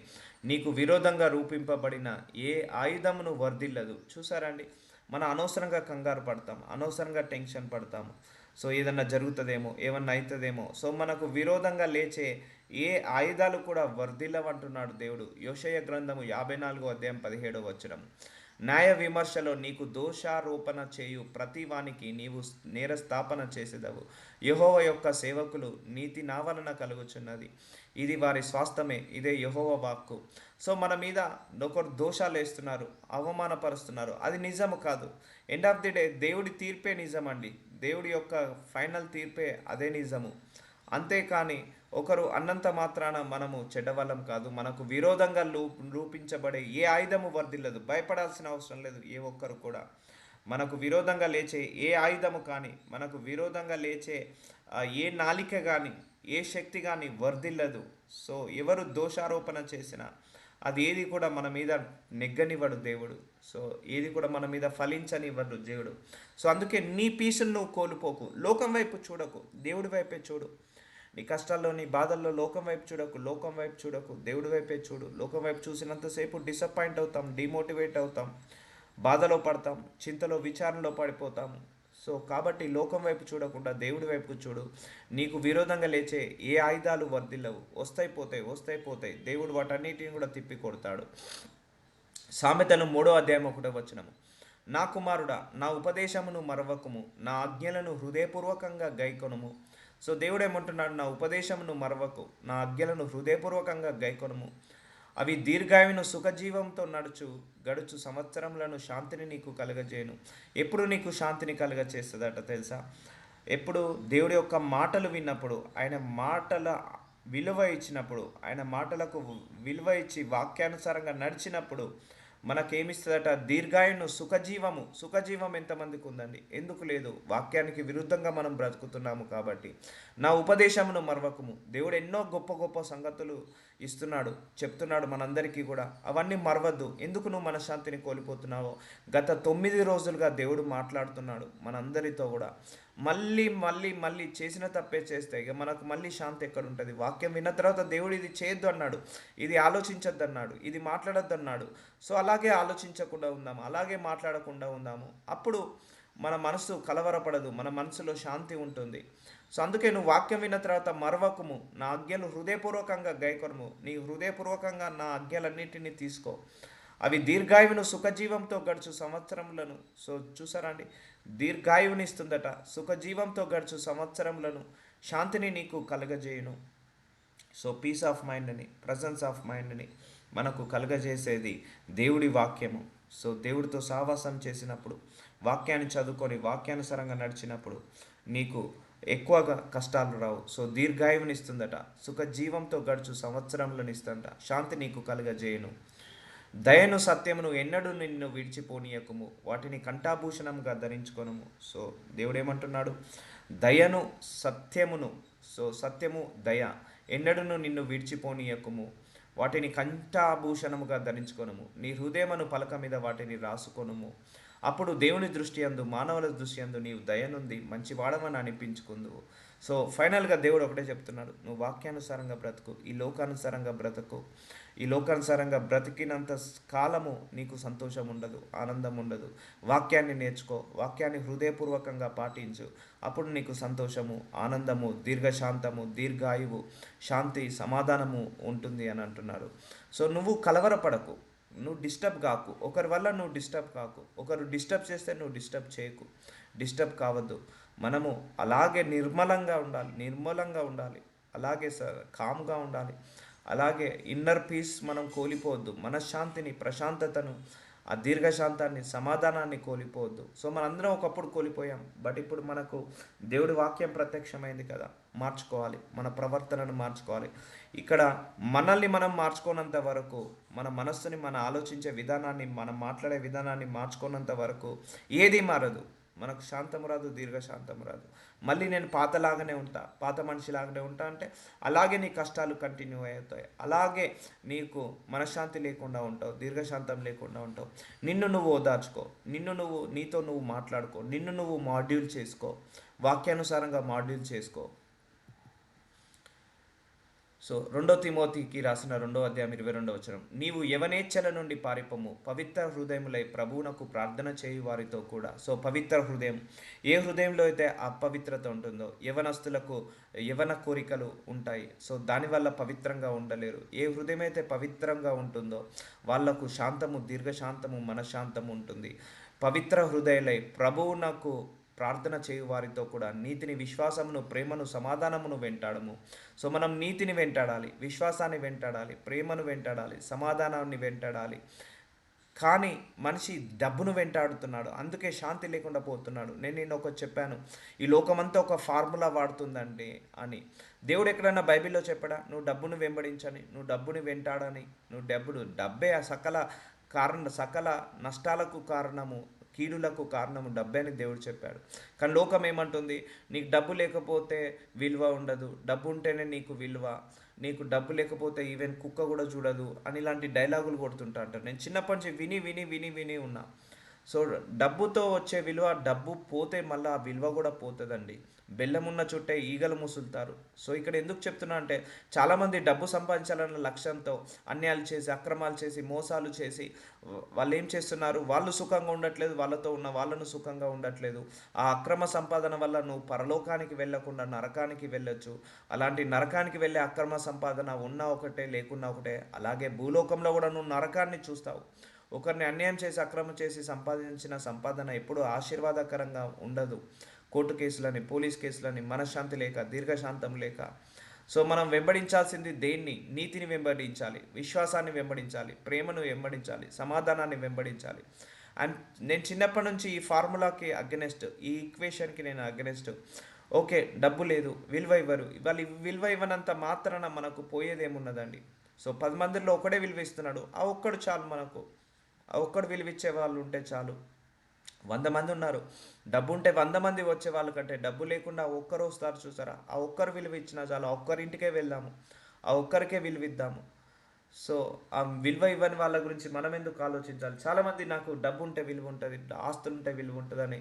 నీకు విరోధంగా రూపింపబడిన ఏ ఆయుధమును వర్ధిల్లదు. చూసారండి, మనం అనవసరంగా కంగారు పడతాం, అనవసరంగా టెన్షన్ పడతాము. సో ఏదన్నా జరుగుతుందేమో, ఏమన్నా అవుతుందేమో. సో మనకు విరోధంగా లేచే ఏ ఆయుధాలు కూడా వర్ధిల్లవంటున్నాడు దేవుడు. యోషయ గ్రంథము 54:17 న్యాయ విమర్శలో నీకు దోషారోపణ చేయు ప్రతి వానికి నీవు నేరస్థాపన చేసేదవు. యెహోవా యొక్క సేవకులు నీతి నా వలన కలుగుచున్నది, ఇది వారి స్వాస్థ్యమే, ఇదే యెహోవా వాక్కు. సో మన మీద ఒకరు దోషాలు వేస్తున్నారు, అవమానపరుస్తున్నారు, అది నిజము కాదు. ఎండ్ ఆఫ్ ది డే దేవుడి తీర్పే నిజమండి. దేవుడి యొక్క ఫైనల్ తీర్పే అదే నిజము. అంతేకాని ఒకరు అన్నంత మాత్రాన మనము చెడ్డవాళ్ళం కాదు. మనకు విరోధంగా రూపించబడే ఏ ఆయుధము వర్ధిల్లదు. భయపడాల్సిన అవసరం లేదు ఏ ఒక్కరు కూడా. మనకు విరోధంగా లేచే ఏ ఆయుధము కానీ, మనకు విరోధంగా లేచే ఏ నాలిక కానీ, ఏ శక్తి కానీ వర్ధిల్లదు. సో ఎవరు దోషారోపణ చేసినా అది ఏది కూడా మన మీద నెగ్గనివ్వడు దేవుడు. సో ఏది కూడా మన మీద ఫలించనివ్వడు దేవుడు. సో అందుకే నీ పీసును నువ్వు కోల్పోకు. లోకం వైపు చూడకు, దేవుడి వైపే చూడు. నీ కష్టాల్లో, నీ బాధల్లో లోకం వైపు చూడకు, లోకం వైపు చూడకు, దేవుడి వైపే చూడు. లోకం వైపు చూసినంతసేపు డిసప్పాయింట్ అవుతాం, డిమోటివేట్ అవుతాం, బాధలో పడతాం, చింతలో విచారణలో పడిపోతాము. సో కాబట్టి లోకం వైపు చూడకుండా దేవుడి వైపు చూడు. నీకు విరోధంగా లేచే ఏ ఆయుధాలు వర్ధిల్లవు. వస్తాయి పోతాయి, వస్తాయి పోతాయి. దేవుడు వాటన్నిటిని కూడా తిప్పి కొడతాడు. సామెతలు 3:1 నా కుమారుడా, నా ఉపదేశమును మరవకుము, నా ఆజ్ఞలను హృదయపూర్వకంగా గైకొనుము. సో దేవుడు ఏమంటున్నాడు, నా ఉపదేశమును మరవకు, నా ఆజ్ఞలను హృదయపూర్వకంగా గైకొనుము. అవి దీర్ఘాయువును సుఖజీవంతో గడుచు సంవత్సరములను శాంతిని నీకు కలుగజేయను. ఎప్పుడు నీకు శాంతిని కలుగజేస్తుందట తెలుసా? ఎప్పుడు దేవుడి యొక్క మాటలు విన్నప్పుడు, ఆయన మాటల విలువ ఇచ్చినప్పుడు, ఆయన మాటలకు విలువ ఇచ్చి వాక్యానుసారంగా నడిచినప్పుడు మనకేమిస్తుందట? దీర్ఘాయును సుఖజీవము. సుఖజీవం ఎంతమందికి ఉందండి? ఎందుకు లేదు? వాక్యానికి విరుద్ధంగా మనం బ్రతుకుతున్నాము కాబట్టి. నా ఉపదేశమును మరవకుము. దేవుడు ఎన్నో గొప్ప గొప్ప సంగతులు ఇస్తున్నాడు, చెప్తున్నాడు మనందరికీ కూడా. అవన్నీ మరవద్దు. ఎందుకు నువ్వు మనశ్శాంతిని కోల్పోతున్నావో? గత 9 రోజులుగా దేవుడు మాట్లాడుతున్నాడు మనందరితో కూడా. మళ్ళీ మళ్ళీ మళ్ళీ చేసిన తప్పే చేస్తే ఇక మనకు మళ్ళీ శాంతి ఎక్కడ ఉంటుంది? వాక్యం విన్న తర్వాత దేవుడు ఇది చేయొద్దు అన్నాడు, ఇది ఆలోచించొద్దు అన్నాడు, ఇది మాట్లాడొద్దు అన్నాడు. సో అలాగే ఆలోచించకుండా ఉందాము, అలాగే మాట్లాడకుండా ఉందాము. అప్పుడు మన మనసు కలవరపడదు, మన మనసులో శాంతి ఉంటుంది. సో అందుకే నువ్వు వాక్యం విన్న తర్వాత మరవకుము, నా ఆజ్ఞలు హృదయపూర్వకంగా గైకొనుము. నీ హృదయపూర్వకంగా నా ఆజ్ఞలన్నిటినీ తీసుకో. అవి దీర్ఘాయువును సుఖజీవంతో గడుచు సంవత్సరములను. సో చూసారా అండి, దీర్ఘాయువునిస్తుందట, సుఖజీవంతో గడుచు సంవత్సరములను, శాంతిని నీకు కలగజేయును. సో పీస్ ఆఫ్ మైండ్ని, ప్రజెన్స్ ఆఫ్ మైండ్ని మనకు కలగజేసేది దేవుడి వాక్యము. సో దేవుడితో సహవాసం చేసినప్పుడు వాక్యాన్ని చదువుకొని వాక్యానుసారంగా నడిచినప్పుడు నీకు ఎక్కువగా కష్టాలు రావు. సో దీర్ఘాయువునిస్తుందట, సుఖ జీవంతో గడుచు సంవత్సరంలోనిస్తుందట, శాంతి నీకు కలుగజేయును. దయను సత్యమును ఎన్నడూ నిన్ను విడిచిపోనీయకుము, వాటిని కంఠాభూషణంగా ధరించుకొనుము. సో దేవుడు ఏమంటున్నాడు? దయను సత్యమును, సో సత్యము దయ ఎన్నడూను నిన్ను విడిచిపోనీయకుము, వాటిని కంఠాభూషణముగా ధరించుకొనుము, నీ హృదయమును పలక మీద వాటిని రాసుకొనుము. అప్పుడు దేవుని దృష్టి అందు మానవుల దృష్టి అందు నీవు దయనుంది మంచివాడమని అనిపించుకుందువు. సో ఫైనల్గా దేవుడు ఒకటే చెప్తున్నాడు, నువ్వు వాక్యానుసారంగా బ్రతుకు, ఈ లోకానుసారంగా బ్రతుకు. ఈ లోకానుసారంగా బ్రతికినంత కాలము నీకు సంతోషం ఉండదు, ఆనందం ఉండదు. వాక్యాన్ని నేర్చుకో, వాక్యాన్ని హృదయపూర్వకంగా పాటించు. అప్పుడు నీకు సంతోషము, ఆనందము, దీర్ఘశాంతము, దీర్ఘాయువు, శాంతి, సమాధానము ఉంటుంది అని అంటున్నాడు. సో నువ్వు కలవరపడకు, నువ్వు డిస్టర్బ్ కాకు, ఒకరి వల్ల నువ్వు డిస్టర్బ్ కాకు. ఒకరు డిస్టర్బ్ చేస్తే నువ్వు డిస్టర్బ్ చేయకు, డిస్టర్బ్ కావద్దు. మనము అలాగే నిర్మలంగా ఉండాలి, అలాగే కామ్గా ఉండాలి. అలాగే ఇన్నర్ పీస్ మనం కోల్పోవద్దు, మనశ్శాంతిని, ప్రశాంతతను, ఆ దీర్ఘశాంతాన్ని, సమాధానాన్ని కోల్పోవద్దు. సో మనందరం ఒకప్పుడు కోల్పోయాం, బట్ ఇప్పుడు మనకు దేవుడి వాక్యం ప్రత్యక్షమైంది కదా, మార్చుకోవాలి, మన ప్రవర్తనను మార్చుకోవాలి. ఇక్కడ మనల్ని మనం మార్చుకోనంత వరకు, మన మనస్సుని, మన ఆలోచించే విధానాన్ని, మనం మాట్లాడే విధానాన్ని మార్చుకోనంత వరకు ఏది మారదు. మనకు శాంతం రాదు, దీర్ఘశాంతం రాదు. మళ్ళీ నేను పాతలాగానే ఉంటా, పాత మనిషిలాగానే ఉంటా అంటే అలాగే నీ కష్టాలు కంటిన్యూ అవుతాయి, అలాగే నీకు మనశ్శాంతి లేకుండా ఉంటావు, దీర్ఘశాంతం లేకుండా ఉంటావు. నిన్ను నువ్వు ఓదార్చుకో, నీతో నువ్వు మాట్లాడుకో, నిన్ను నువ్వు మాడ్యూల్ చేసుకో, వాక్యానుసారంగా మాడ్యూల్ చేసుకో. సో 2 తిమోతికి రాసిన 2 అధ్యాయం 22 నీవు యవనేచ్ఛల నుండి పారిపోము, పవిత్ర హృదయములై ప్రభువునకు ప్రార్థన చేయు వారితో కూడా. సో పవిత్ర హృదయం, ఏ హృదయంలో అయితే అపవిత్రత ఉంటుందో, యవనస్తులకు యవన కోరికలు ఉంటాయి, సో దానివల్ల పవిత్రంగా ఉండలేరు. ఏ హృదయం అయితే పవిత్రంగా ఉంటుందో వాళ్లకు శాంతము, దీర్ఘశాంతము, మనశ్శాంతము ఉంటుంది. పవిత్ర హృదయులై ప్రభువునకు ప్రార్థన చేయు వారితో కూడా నీతిని, విశ్వాసమును, ప్రేమను, సమాధానమును వెంటాడము. సో మనం నీతిని వెంటాడాలి, విశ్వాసాన్ని వెంటాడాలి, ప్రేమను వెంటాడాలి, సమాధానాన్ని వెంటాడాలి. కానీ మనిషి డబ్బును వెంటాడుతున్నాడు, అందుకే శాంతి లేకుండా పోతున్నాడు. నేను ఒకటి చెప్పాను, ఈ లోకమంతా ఒక ఫార్ములా వాడుతుందండి అని. దేవుడు ఎక్కడన్నా బైబిల్లో చెప్పాడా నువ్వు డబ్బును వెంబడించని, నువ్వు డబ్బుని వెంటాడని? డబ్బే ఆ సకల నష్టాలకు కారణము, కీడులకు కారణము డబ్బే అని దేవుడు చెప్పాడు. కానీ లోకం ఏమంటుంది? నీకు డబ్బు లేకపోతే విలువ ఉండదు, డబ్బు ఉంటేనే నీకు విలువ, నీకు డబ్బు లేకపోతే ఈవెన్ కుక్క కూడా చూడదు అని ఇలాంటి డైలాగులు కొడుతుంటా అంటారు. నేను చిన్నప్పటి నుంచి విని ఉన్నా. సో డబ్బుతో వచ్చే విలువ, డబ్బు పోతే మళ్ళీ ఆ విలువ కూడా పోతుందండి. బెల్లం ఉన్న చుట్టే ఈగలు ముసులుతారు. సో ఇక్కడ ఎందుకు చెప్తున్నా అంటే, చాలామంది డబ్బు సంపాదించాలన్న లక్ష్యంతో అన్యాయాలు చేసి, అక్రమాలు చేసి, మోసాలు చేసి వాళ్ళు ఏం చేస్తున్నారు? వాళ్ళు సుఖంగా ఉండట్లేదు, వాళ్ళతో ఉన్న వాళ్ళను సుఖంగా ఉండట్లేదు. ఆ అక్రమ సంపాదన వల్ల నువ్వు పరలోకానికి వెళ్ళకుండా నరకానికి వెళ్ళొచ్చు. అలాంటి నరకానికి వెళ్ళే అక్రమ సంపాదన ఉన్నా ఒకటే, లేకున్నా ఒకటే. అలాగే భూలోకంలో కూడా నువ్వు నరకాన్ని చూస్తావు. ఒకరిని అన్యాయం చేసి, అక్రమం చేసి సంపాదించిన సంపాదన ఎప్పుడూ ఆశీర్వాదకరంగా ఉండదు. కోర్టు కేసులని, పోలీస్ కేసులని, మనశ్శాంతి లేక, దీర్ఘశాంతం లేక. సో మనం వెంబడించాల్సింది దేన్ని? నీతిని వెంబడించాలి, విశ్వాసాన్ని వెంబడించాలి, ప్రేమను వెంబడించాలి, సమాధానాన్ని వెంబడించాలి. అండ్ నేను చిన్నప్పటి నుంచి ఈ ఫార్ములాకి అగెనెస్ట్, ఈ ఈక్వేషన్కి నేను అగెనెస్ట్. ఓకే, డబ్బు లేదు, విలువ ఇవ్వరు, వాళ్ళు విలువ ఇవ్వనంత మాత్రాన మనకు పోయేదేమున్నదండి? సో 10 మందిలో ఒకడే విలువ ఇస్తున్నాడు, ఆ ఒక్కడు చాలు మనకు. ఆ ఒక్కడు విలువ ఇచ్చే వాళ్ళు ఉంటే చాలు. 100 మంది ఉన్నారు, డబ్బు ఉంటే 100 మంది వచ్చే వాళ్ళకంటే డబ్బు లేకుండా ఒక్కరు వస్తారు చూసారా, ఆ ఒక్కరు విలువ ఇచ్చినా చాలు. ఆ ఒక్కరింటికే వెళ్దాము, ఆ ఒక్కరికే విలువ ఇద్దాము. సో ఆ విలువ ఇవ్వని వాళ్ళ గురించి మనం ఎందుకు ఆలోచించాలి? చాలామంది నాకు డబ్బు ఉంటే విలువ ఉంటుంది, ఆస్తులు ఉంటే విలువ ఉంటుందని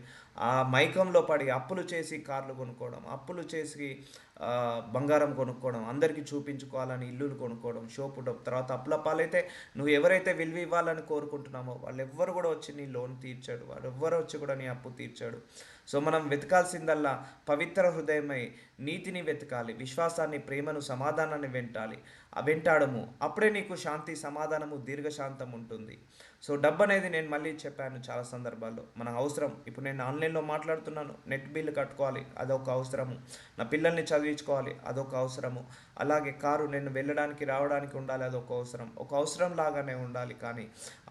ఆ మైకంలో పడి అప్పులు చేసి కార్లు కొనుక్కోవడం, అప్పులు చేసి బంగారం కొనుక్కోవడం, అందరికీ చూపించుకోవాలని ఇల్లులు కొనుక్కోవడం, షోపుటం. తర్వాత అప్పుల పాలైతే నువ్వు ఎవరైతే విలువ ఇవ్వాలని కోరుకుంటున్నామో వాళ్ళు ఎవ్వరు కూడా వచ్చి నీ లోన్ తీర్చాడు, వాడు ఎవ్వరు వచ్చి కూడా నీ అప్పు తీర్చాడు. సో మనం వెతకాల్సిందల్లా పవిత్ర హృదయమై నీతిని వెతకాలి, విశ్వాసాన్ని, ప్రేమను, సమాధానాన్ని వెంటాడము. అప్పుడే నీకు శాంతి, సమాధానము, దీర్ఘశాంతం ఉంటుంది. సో డబ్బు అనేది నేను మళ్ళీ చెప్పాను చాలా సందర్భాల్లో మన అవసరం. ఇప్పుడు నేను ఆన్లైన్లో మాట్లాడుతున్నాను, నెట్ బిల్లు కట్టుకోవాలి, అదొక అవసరము. నా పిల్లల్ని చదివించుకోవాలి, అదొక అవసరము. అలాగే కారు నేను వెళ్ళడానికి రావడానికి ఉండాలి, అదొక అవసరం. ఒక అవసరం లాగానే ఉండాలి. కానీ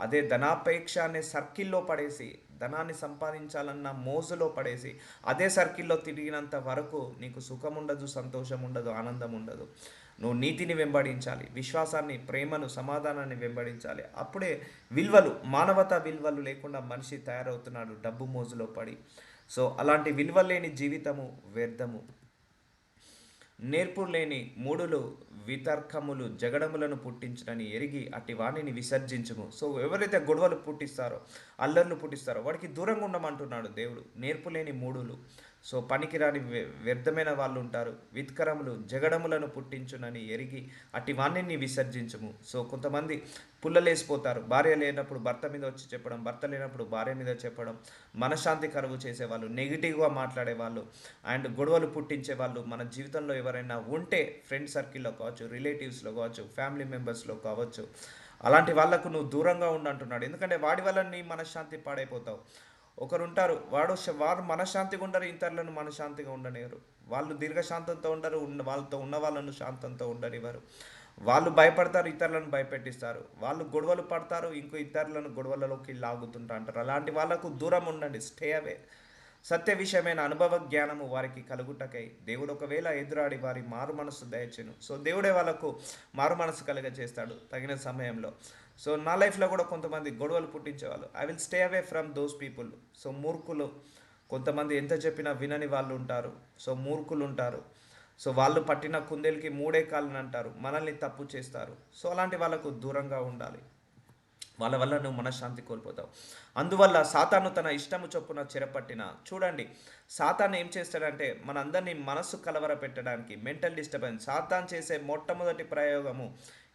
అదే ధనాపేక్ష అనే సర్కిల్లో పడేసి ధనాన్ని సంపాదించాలన్న మోజులో పడేసి అదే సర్కిల్లో తిరిగినంత వరకు నీకు సుఖం ఉండదు, సంతోషం ఉండదు, ఆనందం ఉండదు. నువ్వు నీతిని వెంబడించాలి, విశ్వాసాన్ని, ప్రేమను, సమాధానాన్ని వెంబడించాలి. అప్పుడే విలువలు, మానవతా విలువలు లేకుండా మనిషి తయారవుతున్నాడు డబ్బు మోజులో పడి. సో అలాంటి విలువలు లేని జీవితము వ్యర్థము. నేర్పు లేని మూడులు వితర్కములు జగడములను పుట్టించునని ఎరిగి అట్టి వాణిని విసర్జించుము. సో ఎవరైతే గొడవలు పుట్టిస్తారో, అల్లర్లు పుట్టిస్తారో వాడికి దూరంగా ఉండమంటున్నాడు దేవుడు. నేర్పు లేని మూడులు, సో పనికిరాని వ్యర్థమైన వాళ్ళు ఉంటారు. విత్కరములు జగడములను పుట్టించునని ఎరిగి అట్టి వాణిని విసర్జించుము. సో కొంతమంది పుల్లలేసిపోతారు. భార్య లేనప్పుడు భర్త మీద వచ్చి చెప్పడం, భర్త లేనప్పుడు భార్య మీద చెప్పడం, మనశ్శాంతి కరువు చేసేవాళ్ళు, నెగిటివ్గా మాట్లాడేవాళ్ళు అండ్ గొడవలు పుట్టించేవాళ్ళు మన జీవితంలో ఎవరైనా ఉంటే, ఫ్రెండ్ సర్కిల్లో కావచ్చు, రిలేటివ్స్లో కావచ్చు, ఫ్యామిలీ మెంబర్స్లో కావచ్చు, అలాంటి వాళ్ళకు నువ్వు దూరంగా ఉండంటున్నాడు. ఎందుకంటే వాడి వల్ల నీ మనశ్శాంతి పాడైపోతావు. ఒకరు ఉంటారు, వారు మనశ్శాంతిగా ఉండరు, ఇతరులను మనశ్శాంతిగా ఉండనివ్వరు. వాళ్ళు దీర్ఘశాంతంతో ఉండరు, వాళ్ళతో ఉన్న వాళ్ళను శాంతంతో ఉండనివ్వరు. వాళ్ళు భయపడతారు, ఇతరులను భయపెట్టిస్తారు. వాళ్ళు గొడవలు పడతారు, ఇంకో ఇతరులను గొడవలలోకి లాగుతుంటా అంటారు. అలాంటి వాళ్ళకు దూరం ఉండండి, స్టే అవే. సత్య విషయమైన అనుభవ జ్ఞానము వారికి కలుగుటకై దేవుడు ఒకవేళ ఎదురాడి వారి మారు మనసు దయచేను. సో దేవుడే వాళ్ళకు మారు మనసు కలుగ చేస్తాడు తగిన సమయంలో. సో నా లైఫ్లో కూడా కొంతమంది గొడవలు పుట్టించేవాళ్ళు. I will stay away from those people. So మూర్ఖులు, కొంతమంది ఎంత చెప్పినా వినని వాళ్ళు ఉంటారు. సో మూర్ఖులు ఉంటారు. సో వాళ్ళు పట్టిన కుందేలుకి మూడే కాళ్ళని అంటారు, మనల్ని తప్పు చేస్తారు. సో అలాంటి వాళ్ళకు దూరంగా ఉండాలి. వాళ్ళ వల్ల నువ్వు మనశ్శాంతి కోల్పోతావు. అందువల్ల సాతాను తన ఇష్టము చొప్పున చెరపట్టిన, చూడండి సాతాను ఏం చేస్తాడంటే మనందరినీ మనస్సు కలవర పెట్టడానికి, మెంటల్ డిస్టర్బెన్స్. సాతాను చేసే మొట్టమొదటి ప్రయోగము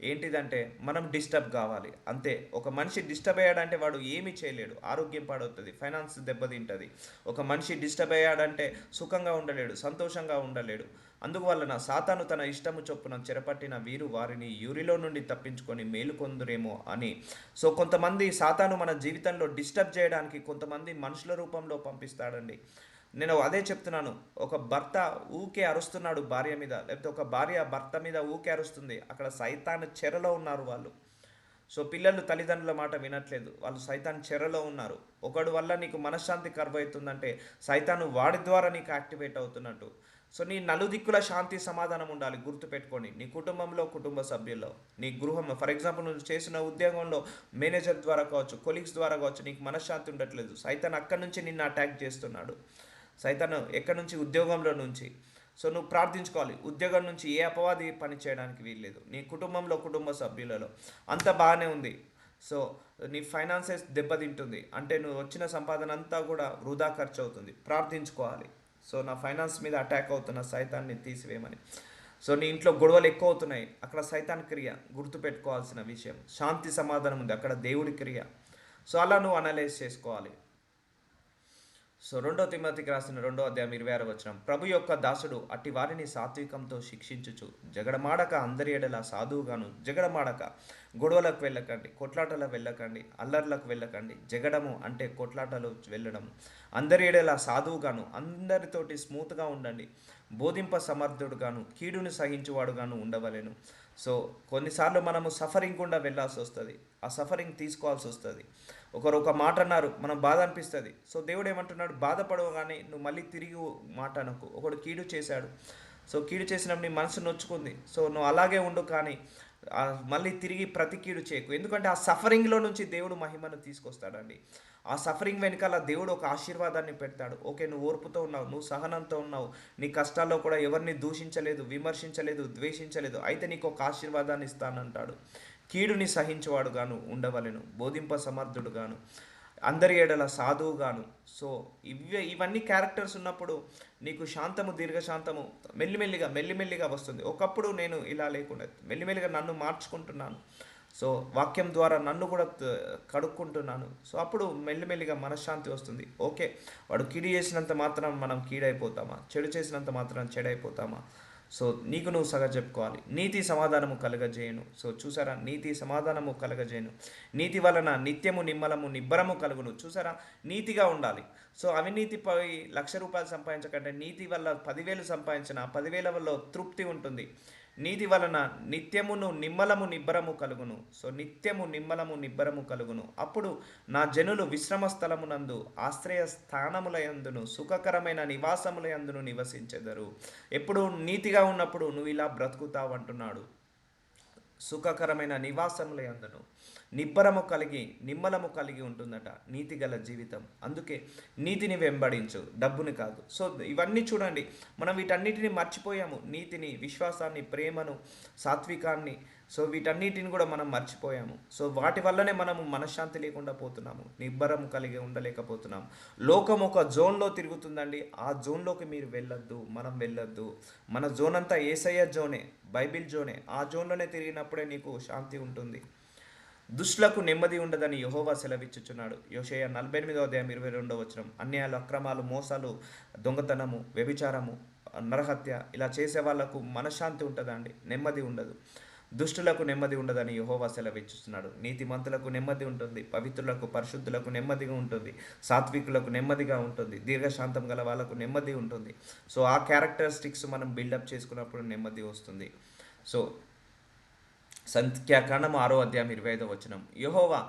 ఏంటిదంటే మనం డిస్టర్బ్ కావాలి అంతే. ఒక మనిషి డిస్టర్బ్ అయ్యాడంటే వాడు ఏమీ చేయలేడు, ఆరోగ్యం పాడవుతుంది, ఫైనాన్స్ దెబ్బతింటుంది. ఒక మనిషి డిస్టర్బ్ అయ్యాడంటే సుఖంగా ఉండలేడు, సంతోషంగా ఉండలేడు. అందువలన సాతాను తన ఇష్టము చొప్పున చెరపట్టిన వీరు వారిని యూరిలో నుండి తప్పించుకొని మేలుకొందురేమో అని. సో కొంతమంది సాతాను మన జీవితంలో డిస్టర్బ్ చేయడానికి కొంతమంది మనుషుల రూపంలో పంపిస్తాడండి. నేను అదే చెప్తున్నాను. ఒక భర్త ఊకే అరుస్తున్నాడు భార్య మీద, లేకపోతే ఒక భార్య భర్త మీద ఊకే అరుస్తుంది, అక్కడ సైతాను చెరలో ఉన్నారు వాళ్ళు. సో పిల్లలు తల్లిదండ్రుల మాట వినట్లేదు, వాళ్ళు సైతాన్ చెరలో ఉన్నారు. ఒకడు వల్ల నీకు మనశ్శాంతి కరువవుతుందంటే సైతాను వాడి ద్వారా నీకు యాక్టివేట్ అవుతున్నట్టు. సో నీ నలుదిక్కుల శాంతి సమాధానం ఉండాలి. గుర్తుపెట్టుకోండి, నీ కుటుంబంలో, కుటుంబ సభ్యుల్లో, నీ గృహంలో, ఫర్ ఎగ్జాంపుల్ నువ్వు చేసిన ఉద్యోగంలో మేనేజర్ ద్వారా కావచ్చు, కొలీగ్స్ ద్వారా కావచ్చు, నీకు మనశ్శాంతి ఉండట్లేదు. సైతాన్ అక్కడి నుంచి నిన్ను అటాక్ చేస్తున్నాడు. సైతాను ఎక్కడి నుంచి? ఉద్యోగంలో నుంచి. సో నువ్వు ప్రార్థించుకోవాలి, ఉద్యోగం నుంచి ఏ అపవాది పని చేయడానికి వీల్లేదు. నీ కుటుంబంలో, కుటుంబ సభ్యులలో అంత బాగానే ఉంది. సో నీ ఫైనాన్సెస్ దెబ్బతింటుంది అంటే నువ్వు వచ్చిన సంపాదన అంతా కూడా వృధా ఖర్చు అవుతుంది. ప్రార్థించుకోవాలి, సో నా ఫైనాన్స్ మీద అటాక్ అవుతున్న సైతాన్ని తీసివేయమని. సో నీ ఇంట్లో గొడవలు ఎక్కువ అవుతున్నాయి, అక్కడ సైతాన్ క్రియ. గుర్తుపెట్టుకోవాల్సిన విషయం, శాంతి సమాధానం ఉంది, అక్కడ దేవుడి క్రియ. సో అలా నువ్వు అనలైజ్ చేసుకోవాలి. సో 2 తిమోతికి రాసిన 2:26 ప్రభు యొక్క దాసుడు అట్టి వారిని సాత్వికంతో శిక్షించుచు జగడమాడక అందరి ఎడల సాధువుగాను, జగడమాడక గొడవలకు వెళ్ళకండి, కొట్లాటలకు వెళ్ళకండి, అల్లర్లకు వెళ్ళకండి. జగడము అంటే కొట్లాటలు వెళ్ళడం. అందరి ఎడల సాధువుగాను, అందరితోటి స్మూత్గా ఉండండి. బోధింప సమర్థుడుగాను, కీడుని సహించువాడుగాను ఉండవలెను. సో కొన్నిసార్లు మనము సఫరింగ్ గుండా వెళ్ళాల్సి వస్తుంది, ఆ సఫరింగ్ తీసుకోవాల్సి వస్తుంది. ఒకరు ఒక మాట అన్నారు, మనం బాధ అనిపిస్తుంది. సో దేవుడు ఏమంటున్నాడు, బాధపడవు కానీ నువ్వు మళ్ళీ తిరిగి మాట అనకు. ఒకడు కీడు చేశాడు, సో కీడు చేసినప్పుడు నీ మనసు నొచ్చుకుంది, సో నువ్వు అలాగే ఉండు, కానీ మళ్ళీ తిరిగి ప్రతి కీడు చేయకు. ఎందుకంటే ఆ సఫరింగ్లో నుంచి దేవుడు మహిమను తీసుకొస్తాడండి. ఆ సఫరింగ్ వెనకాల దేవుడు ఒక ఆశీర్వాదాన్ని పెడతాడు. ఓకే, నువ్వు ఓర్పుతో ఉన్నావు, నువ్వు సహనంతో ఉన్నావు, నీ కష్టాల్లో కూడా ఎవరిని దూషించలేదు, విమర్శించలేదు, ద్వేషించలేదు, అయితే నీకు ఒక ఆశీర్వాదాన్ని ఇస్తానంటాడు. కీడుని సహించేవాడుగాను ఉండవలెను, బోధింప సమర్థుడుగాను, అందరి ఏడల సాధువుగాను. సో ఇవన్నీ క్యారెక్టర్స్ ఉన్నప్పుడు నీకు శాంతము, దీర్ఘశాంతము మెల్లిమెల్లిగా వస్తుంది. ఒకప్పుడు నేను ఇలా లేకుండా మెల్లిమెల్లిగా నన్ను మార్చుకుంటున్నాను. సో వాక్యం ద్వారా నన్ను కూడా కడుక్కుంటున్నాను. సో అప్పుడు మెల్లిమెల్లిగా మనశ్శాంతి వస్తుంది. ఓకే, వాడు కీడు చేసినంత మాత్రం మనం కీడైపోతామా? చెడు చేసినంత మాత్రం చెడైపోతామా? సో నీకు నువ్వు సగ చెప్పుకోవాలి. నీతి సమాధానము కలగజేయను. సో చూసారా, నీతి సమాధానము కలగజేయను. నీతి వలన నిత్యము నిమ్మలము నిబ్బరము కలుగును. చూసారా, నీతిగా ఉండాలి. సో అవినీతిపై ₹1,00,000 సంపాదించకంటే నీతి వల్ల 10,000 సంపాదించిన 10,000 వల్ల తృప్తి ఉంటుంది. నీతి వలన నిత్యమును నిమ్మలము నిబ్బరము కలుగును. సో నిత్యము నిమ్మలము నిబ్బరము కలుగును. అప్పుడు నా జనులు విశ్రమ స్థలమునందు ఆశ్రయ స్థానములయందును సుఖకరమైన నివాసములయందును నివసించెదరు. ఎప్పుడు నీతిగా ఉన్నప్పుడు నువ్వు ఇలా బ్రతుకుతావు అంటున్నాడు. సుఖకరమైన నివాసములే అందును నిబ్బరము కలిగి నిమ్మలము కలిగి ఉంటుందట నీతిగల జీవితం. అందుకే నీతిని వెంబడించు, డబ్బుని కాదు. సో ఇవన్నీ చూడండి, మనం వీటన్నిటిని మర్చిపోయాము. నీతిని, విశ్వాసాన్ని, ప్రేమను, సాత్వికాన్ని, సో వీటన్నిటిని కూడా మనం మర్చిపోయాము. సో వాటి వల్లనే మనము మనశ్శాంతి లేకుండా పోతున్నాము, నిబ్బరం కలిగి ఉండలేకపోతున్నాము. లోకం ఒక జోన్లో తిరుగుతుందండి, ఆ జోన్లోకి మీరు వెళ్ళొద్దు, మనం వెళ్ళొద్దు. మన జోన్ అంతా ఏసయ్య జోనే, బైబిల్ జోనే. ఆ జోన్లోనే తిరిగినప్పుడే నీకు శాంతి ఉంటుంది. దుష్టులకు నెమ్మది ఉండదని యెహోవా సెలవిచ్చుచున్నాడు. యోషేయ 48:22 అన్యాయాలు, అక్రమాలు, మోసాలు, దొంగతనము, వ్యభిచారము, నరహత్య ఇలా చేసే వాళ్లకు మనశ్శాంతి ఉంటుందా అండి? నెమ్మది ఉండదు. దుష్టులకు నెమ్మది ఉండదని యెహోవా సెలవిచ్చుచున్నాడు. నీతిమంతులకు నెమ్మది ఉంటుంది, పవిత్రులకు, పరిశుద్ధులకు నెమ్మదిగా ఉంటుంది, సాత్వికులకు నెమ్మదిగా ఉంటుంది, దీర్ఘశాంతం గల వాళ్ళకు నెమ్మది ఉంటుంది. సో ఆ క్యారెక్టరిస్టిక్స్ మనం బిల్డప్ చేసుకున్నప్పుడు నెమ్మది వస్తుంది. సో సంఖ్యాకాండము 6:25 యెహోవా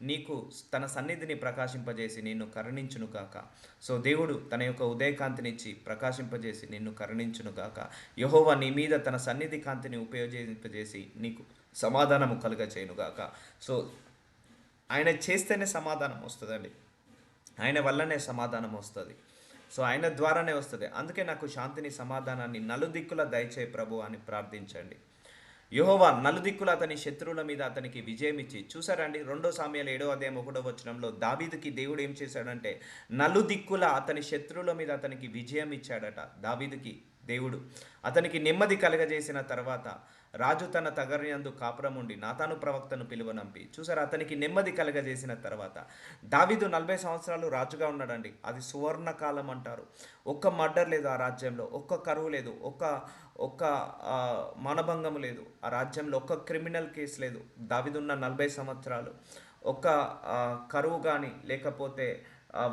నీకు తన సన్నిధిని ప్రకాశింపజేసి నిన్ను కరుణించును గాక. సో దేవుడు తన యొక్క ఉదయకాంతినిచ్చి ప్రకాశింపజేసి నిన్ను కరుణించును గాక. యెహోవా నీ మీద తన సన్నిధి కాంతిని ఉపయోగింపజేసి నీకు సమాధానము కలుగచేయును గాక. సో ఆయన చేస్తేనే సమాధానం వస్తుందండి, ఆయన వల్లనే సమాధానం వస్తుంది. సో ఆయన ద్వారానే వస్తుంది. అందుకే నాకు శాంతిని, సమాధానాన్ని నలుదిక్కుల దయచే ప్రభు అని ప్రార్థించండి. యెహోవా నలుదిక్కుల అతని శత్రువుల మీద అతనికి విజయం ఇచ్చి, చూసారండి 2 సామ్యుయేలు 7:1 దావీదుకి దేవుడు ఏం చేశాడంటే నలుదిక్కుల అతని శత్రువుల మీద అతనికి విజయం ఇచ్చాడట. దావీదుకి దేవుడు అతనికి నెమ్మది కలగజేసిన తర్వాత రాజు తన తగరినందు కాపురం ఉండి నాతాను ప్రవక్తను పిలువనంపి, చూసారా అతనికి నెమ్మది కలగజేసిన తర్వాత దావీదు 40 సంవత్సరాలు రాజుగా ఉన్నాడండి. అది సువర్ణ కాలం అంటారు. ఒక్క మర్డర్ లేదు ఆ రాజ్యంలో, ఒక్క కరువు లేదు, ఒక్క ఒక్క మానభంగం లేదు ఆ రాజ్యంలో, ఒక్క క్రిమినల్ కేసు లేదు దావీదున్న 40 సంవత్సరాలు. ఒక్క కరువు కానీ, లేకపోతే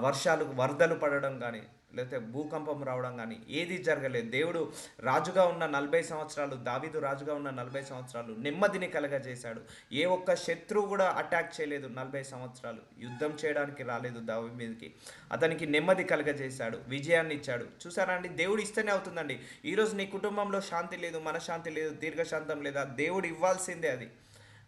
వర్షాలు వరదలు పడడం కానీ, లేకపోతే భూకంపం రావడం కానీ ఏది జరగలేదు. దేవుడు రాజుగా ఉన్న 40 సంవత్సరాలు, దావీదు రాజుగా ఉన్న 40 సంవత్సరాలు నెమ్మదిని కలగజేశాడు. ఏ ఒక్క శత్రువు కూడా అటాక్ చేయలేదు. 40 సంవత్సరాలు యుద్ధం చేయడానికి రాలేదు దావీదు మీదకి. అతనికి నెమ్మది కలగజేశాడు, విజయాన్ని ఇచ్చాడు. చూసారా అండి, దేవుడు ఇస్తేనే అవుతుందండి. ఈరోజు నీ కుటుంబంలో శాంతి లేదు, మనశ్శాంతి లేదు, దీర్ఘశాంతం లేదా, దేవుడు ఇవ్వాల్సిందే. అది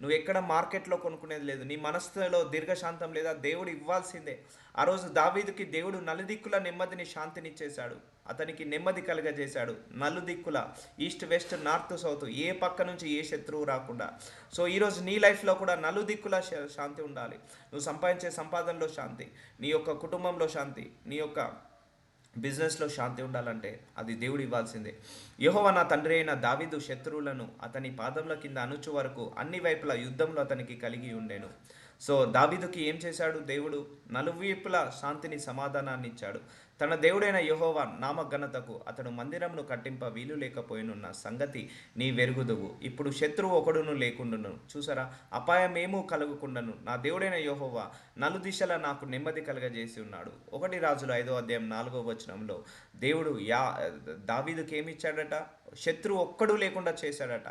నువ్వు ఎక్కడ మార్కెట్లో కొనుక్కునేది లేదు. నీ మనస్సులో దీర్ఘశాంతం లేదా, దేవుడు ఇవ్వాల్సిందే. ఆ రోజు దావీదుకి దేవుడు నలుదిక్కుల నెమ్మదిని, శాంతినిచ్చేశాడు. అతనికి నెమ్మది కలగజేశాడు. నలుదిక్కుల, ఈస్ట్ వెస్ట్ నార్త్ సౌత్, ఏ పక్క నుంచి ఏ శత్రువు రాకుండా. సో ఈరోజు నీ లైఫ్లో కూడా నలుదిక్కుల శాంతి ఉండాలి. నువ్వు సంపాదించే సంపాదనలో శాంతి, నీ యొక్క కుటుంబంలో శాంతి, నీ యొక్క బిజినెస్లో శాంతి ఉండాలంటే అది దేవుడు ఇవ్వాల్సిందే. యెహోవా నా తండ్రి అయిన దావీదు శత్రువులను అతని పాదముల కింద అణుచు వరకు అన్ని వైపుల యుద్ధంలో అతనికి కలిగి ఉండేను. సో దావీదుకి ఏం చేశాడు దేవుడు? నలువైపులా శాంతిని, సమాధానాన్ని ఇచ్చాడు. తన దేవుడైన యెహోవా నామఘనతకు అతడు మందిరమును కట్టింప వీలు లేకపోయినున్న సంగతి నీ వెరుగుదువు. ఇప్పుడు శత్రువు ఒకడును లేకుండాను, చూసారా, అపాయమేమూ కలుగకుండాను నా దేవుడైన యెహోవా నలుదిశల నాకు నెమ్మది కలగజేసి ఉన్నాడు. 1 రాజులు 5:4 దేవుడు దావీదుకి ఏమి ఇచ్చాడట? శత్రువు ఒక్కడు లేకుండా చేశాడట.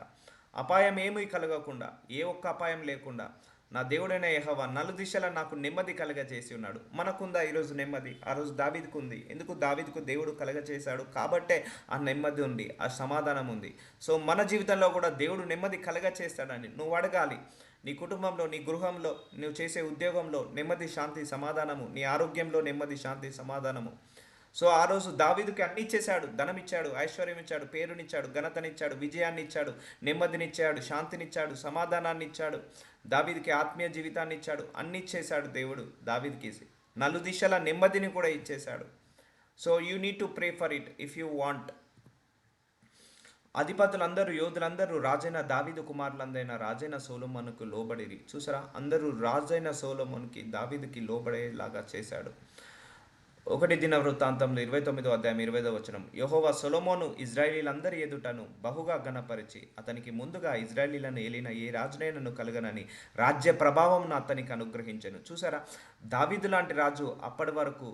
అపాయం ఏమీ కలగకుండా, ఏ ఒక్క అపాయం లేకుండా నా దేవుడైన యెహోవా నలుదిశల నాకు నెమ్మది కలగజేసి ఉన్నాడు. మనకుందా ఈరోజు నెమ్మది? ఆ రోజు దావీదుకు ఉంది. ఎందుకు? దావీదుకు దేవుడు కలగజేశాడు కాబట్టే ఆ నెమ్మది ఉంది, ఆ సమాధానం ఉంది. సో మన జీవితంలో కూడా దేవుడు నెమ్మది కలగచేస్తాడని నువ్వు అడగాలి. నీ కుటుంబంలో, నీ గృహంలో, నువ్వు చేసే ఉద్యోగంలో నెమ్మది, శాంతి, సమాధానము, నీ ఆరోగ్యంలో నెమ్మది, శాంతి, సమాధానము. సో ఆ రోజు దావీదుకి అన్ని ఇచ్చేశాడు. ధనం ఇచ్చాడు, ఐశ్వర్యం ఇచ్చాడు, పేరునిచ్చాడు, ఘనతనిచ్చాడు, విజయాన్ని ఇచ్చాడు, నెమ్మదినిచ్చాడు, శాంతినిచ్చాడు, సమాధానాన్ని ఇచ్చాడు. దావీదుకి ఆత్మీయ జీవితాన్ని ఇచ్చాడు. అన్ని ఇచ్చేశాడు దేవుడు దావీదుకి. నలుదిశల నెమ్మదిని కూడా ఇచ్చేశాడు. So you need to pray for it if you want. అధిపతులందరూ, యోధులందరూ రాజైన దావీదు కుమారులందైన రాజైన సొలొమోనుకు లోబడిరి. చూసారా, అందరూ రాజైన సొలొమోనుకి, దావీదుకి లోబడేలాగా చేశాడు. 1 దినవృత్తాంతంలో 29:20 యెహోవా సొలొమోను ఇజ్రాయేలీలందరి ఎదుటను బహుగా ఘనపరిచి అతనికి ముందుగా ఇజ్రాయేలీలను ఏలిన ఏ రాజునైనను కలగనని రాజ్య ప్రభావంను అతనికి అనుగ్రహించెను. చూసారా, దావీదు లాంటి రాజు అప్పటి వరకు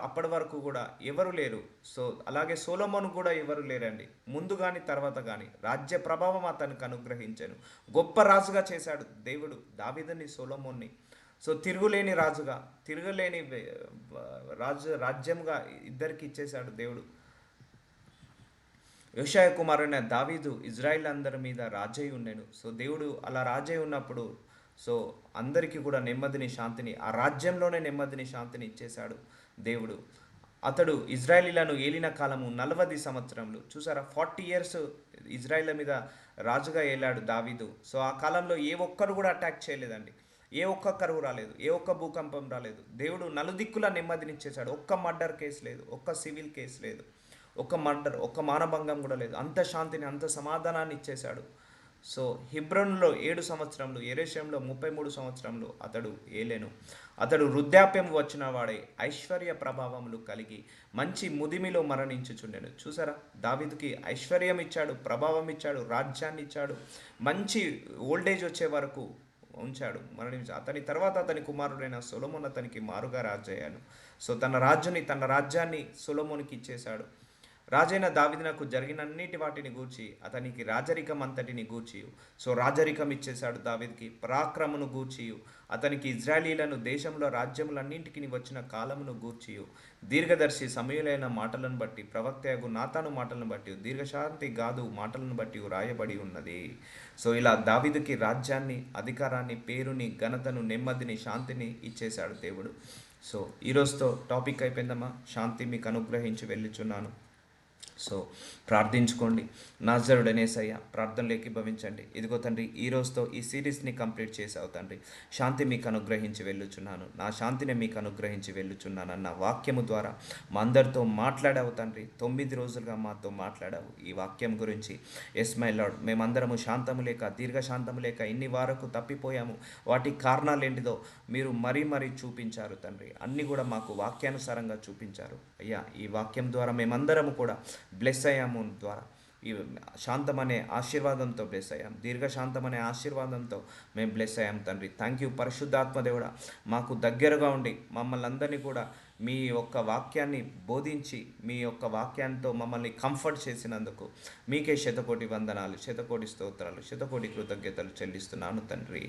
అప్పటి వరకు కూడా ఎవరు లేరు. సో అలాగే సొలొమోను కూడా ఎవరు లేరండి. ముందు కానీ తర్వాత కానీ రాజ్య ప్రభావం అతనికి అనుగ్రహించాను. గొప్ప రాజుగా చేశాడు దేవుడు దావీదుని, సొలొమోన్ని. సో తిరుగులేని రాజుగా, తిరగలేని రాజ్యంగా ఇద్దరికి ఇచ్చేశాడు దేవుడు. యోషాయ కుమారుడైన దావీదు ఇజ్రాయిల్ అందరి మీద రాజై ఉండెను. సో దేవుడు అలా రాజై ఉన్నప్పుడు సో అందరికీ కూడా నెమ్మదిని, శాంతిని, ఆ రాజ్యంలోనే నెమ్మదిని, శాంతిని ఇచ్చేశాడు దేవుడు. అతడు ఇజ్రాయిలీలను ఏలిన కాలము 40 సంవత్సరములు. చూసారా, 40 ఇయర్స్ ఇజ్రాయిల్ మీద రాజుగా ఏలాడు దావీదు. సో ఆ కాలంలో ఏ ఒక్కరు కూడా అటాక్ చేయలేదండి. ఏ ఒక్క కరువు రాలేదు, ఏ ఒక్క భూకంపం రాలేదు. దేవుడు నలుదిక్కుల నెమ్మదినిచ్చేశాడు. ఒక్క మర్డర్ కేసు లేదు, ఒక్క సివిల్ కేసు లేదు, ఒక్క మర్డర్, ఒక్క మానభంగం కూడా లేదు. అంత శాంతిని, అంత సమాధానాన్ని ఇచ్చేశాడు. సో హిబ్రోనులో 7 సంవత్సరములు, యెరూషలేములో 33 సంవత్సరములు అతడు ఏలెను. అతడు వృద్ధాప్యం వచ్చిన వాడై ఐశ్వర్య ప్రభావములు కలిగి మంచి ముదిమిలో మరణించుచుండెను. చూసారా, దావీదుకి ఐశ్వర్యం ఇచ్చాడు, ప్రభావం ఇచ్చాడు, రాజ్యాన్ని ఇచ్చాడు, మంచి ఓల్డేజ్ వచ్చే వరకు ఉంచాడు, మరణించాడు. అతని తర్వాత అతని కుమారుడైన సొలొమోను అతనికి మారుగా రాజయ్యాను. సో తన రాజ్యాన్ని సొలొమోనుకి ఇచ్చేశాడు. రాజైన దావీదునకు జరిగినన్నిటి వాటిని గూర్చి, అతనికి రాజరికం అంతటిని గూర్చి, సో రాజరికం ఇచ్చేశాడు దావీదుకి, పరాక్రమను గూర్చి, అతనికి ఇజ్రాయేలీలను దేశంలో రాజ్యములన్నింటికి వచ్చిన కాలమును గూర్చి, దీర్ఘదర్శి సమయులైన మాటలను బట్టి, ప్రవక్తయగు నాతాను మాటలను బట్టి, దీర్ఘశాంతి గాదు మాటలను బట్టి రాయబడి ఉన్నది. సో ఇలా దావీదుకి రాజ్యాన్ని, అధికారాన్ని, పేరుని, ఘనతను, నెమ్మదిని, శాంతిని ఇచ్చేశాడు దేవుడు. సో ఈరోజుతో టాపిక్ అయిపోయిందమ్మా. శాంతి మీకు అనుగ్రహించి వెళ్ళుచున్నాను. సో ప్రార్థించుకోండి. నాజరుడనేసయ్య, ప్రార్థనలు ఏకీభవించండి. ఇదిగో తండ్రి, ఈ రోజుతో ఈ సిరీస్ని కంప్లీట్ చేసావు తండ్రి. శాంతి మీకు అనుగ్రహించి వెళ్ళుచున్నాను, నా శాంతిని మీకు అనుగ్రహించి వెళ్ళుచున్నాను అన్న వాక్యము ద్వారా మా అందరితో మాట్లాడావు తండ్రి. 9 రోజులుగా మాతో మాట్లాడావు ఈ వాక్యం గురించి. ఎస్ మై లార్డ్, మేమందరము శాంతము లేక, దీర్ఘశాంతము లేక ఇన్ని వారకు తప్పిపోయాము. వాటి కారణాలు ఏంటిదో మీరు మరీ చూపించారు తండ్రి. అన్నీ కూడా మాకు వాక్యానుసారంగా చూపించారు అయ్యా. ఈ వాక్యం ద్వారా మేమందరము కూడా బ్లెస్ అయ్యాము. ద్వారా ఈ శాంతం అనే ఆశీర్వాదంతో బ్లెస్ అయ్యాం, దీర్ఘశాంతం అనే ఆశీర్వాదంతో మేము బ్లెస్ అయ్యాం తండ్రి. థ్యాంక్ యూ పరిశుద్ధాత్మదేవుడా, మాకు దగ్గరగా ఉండి మమ్మల్ని అందరినీ కూడా మీ యొక్క వాక్యాన్ని బోధించి, మీ యొక్క వాక్యాలతో మమ్మల్ని కంఫర్ట్ చేసినందుకు మీకే శతకోటి వందనాలు, శతకోటి స్తోత్రాలు, శతకోటి కృతజ్ఞతలు చెల్లిస్తున్నాను తండ్రి.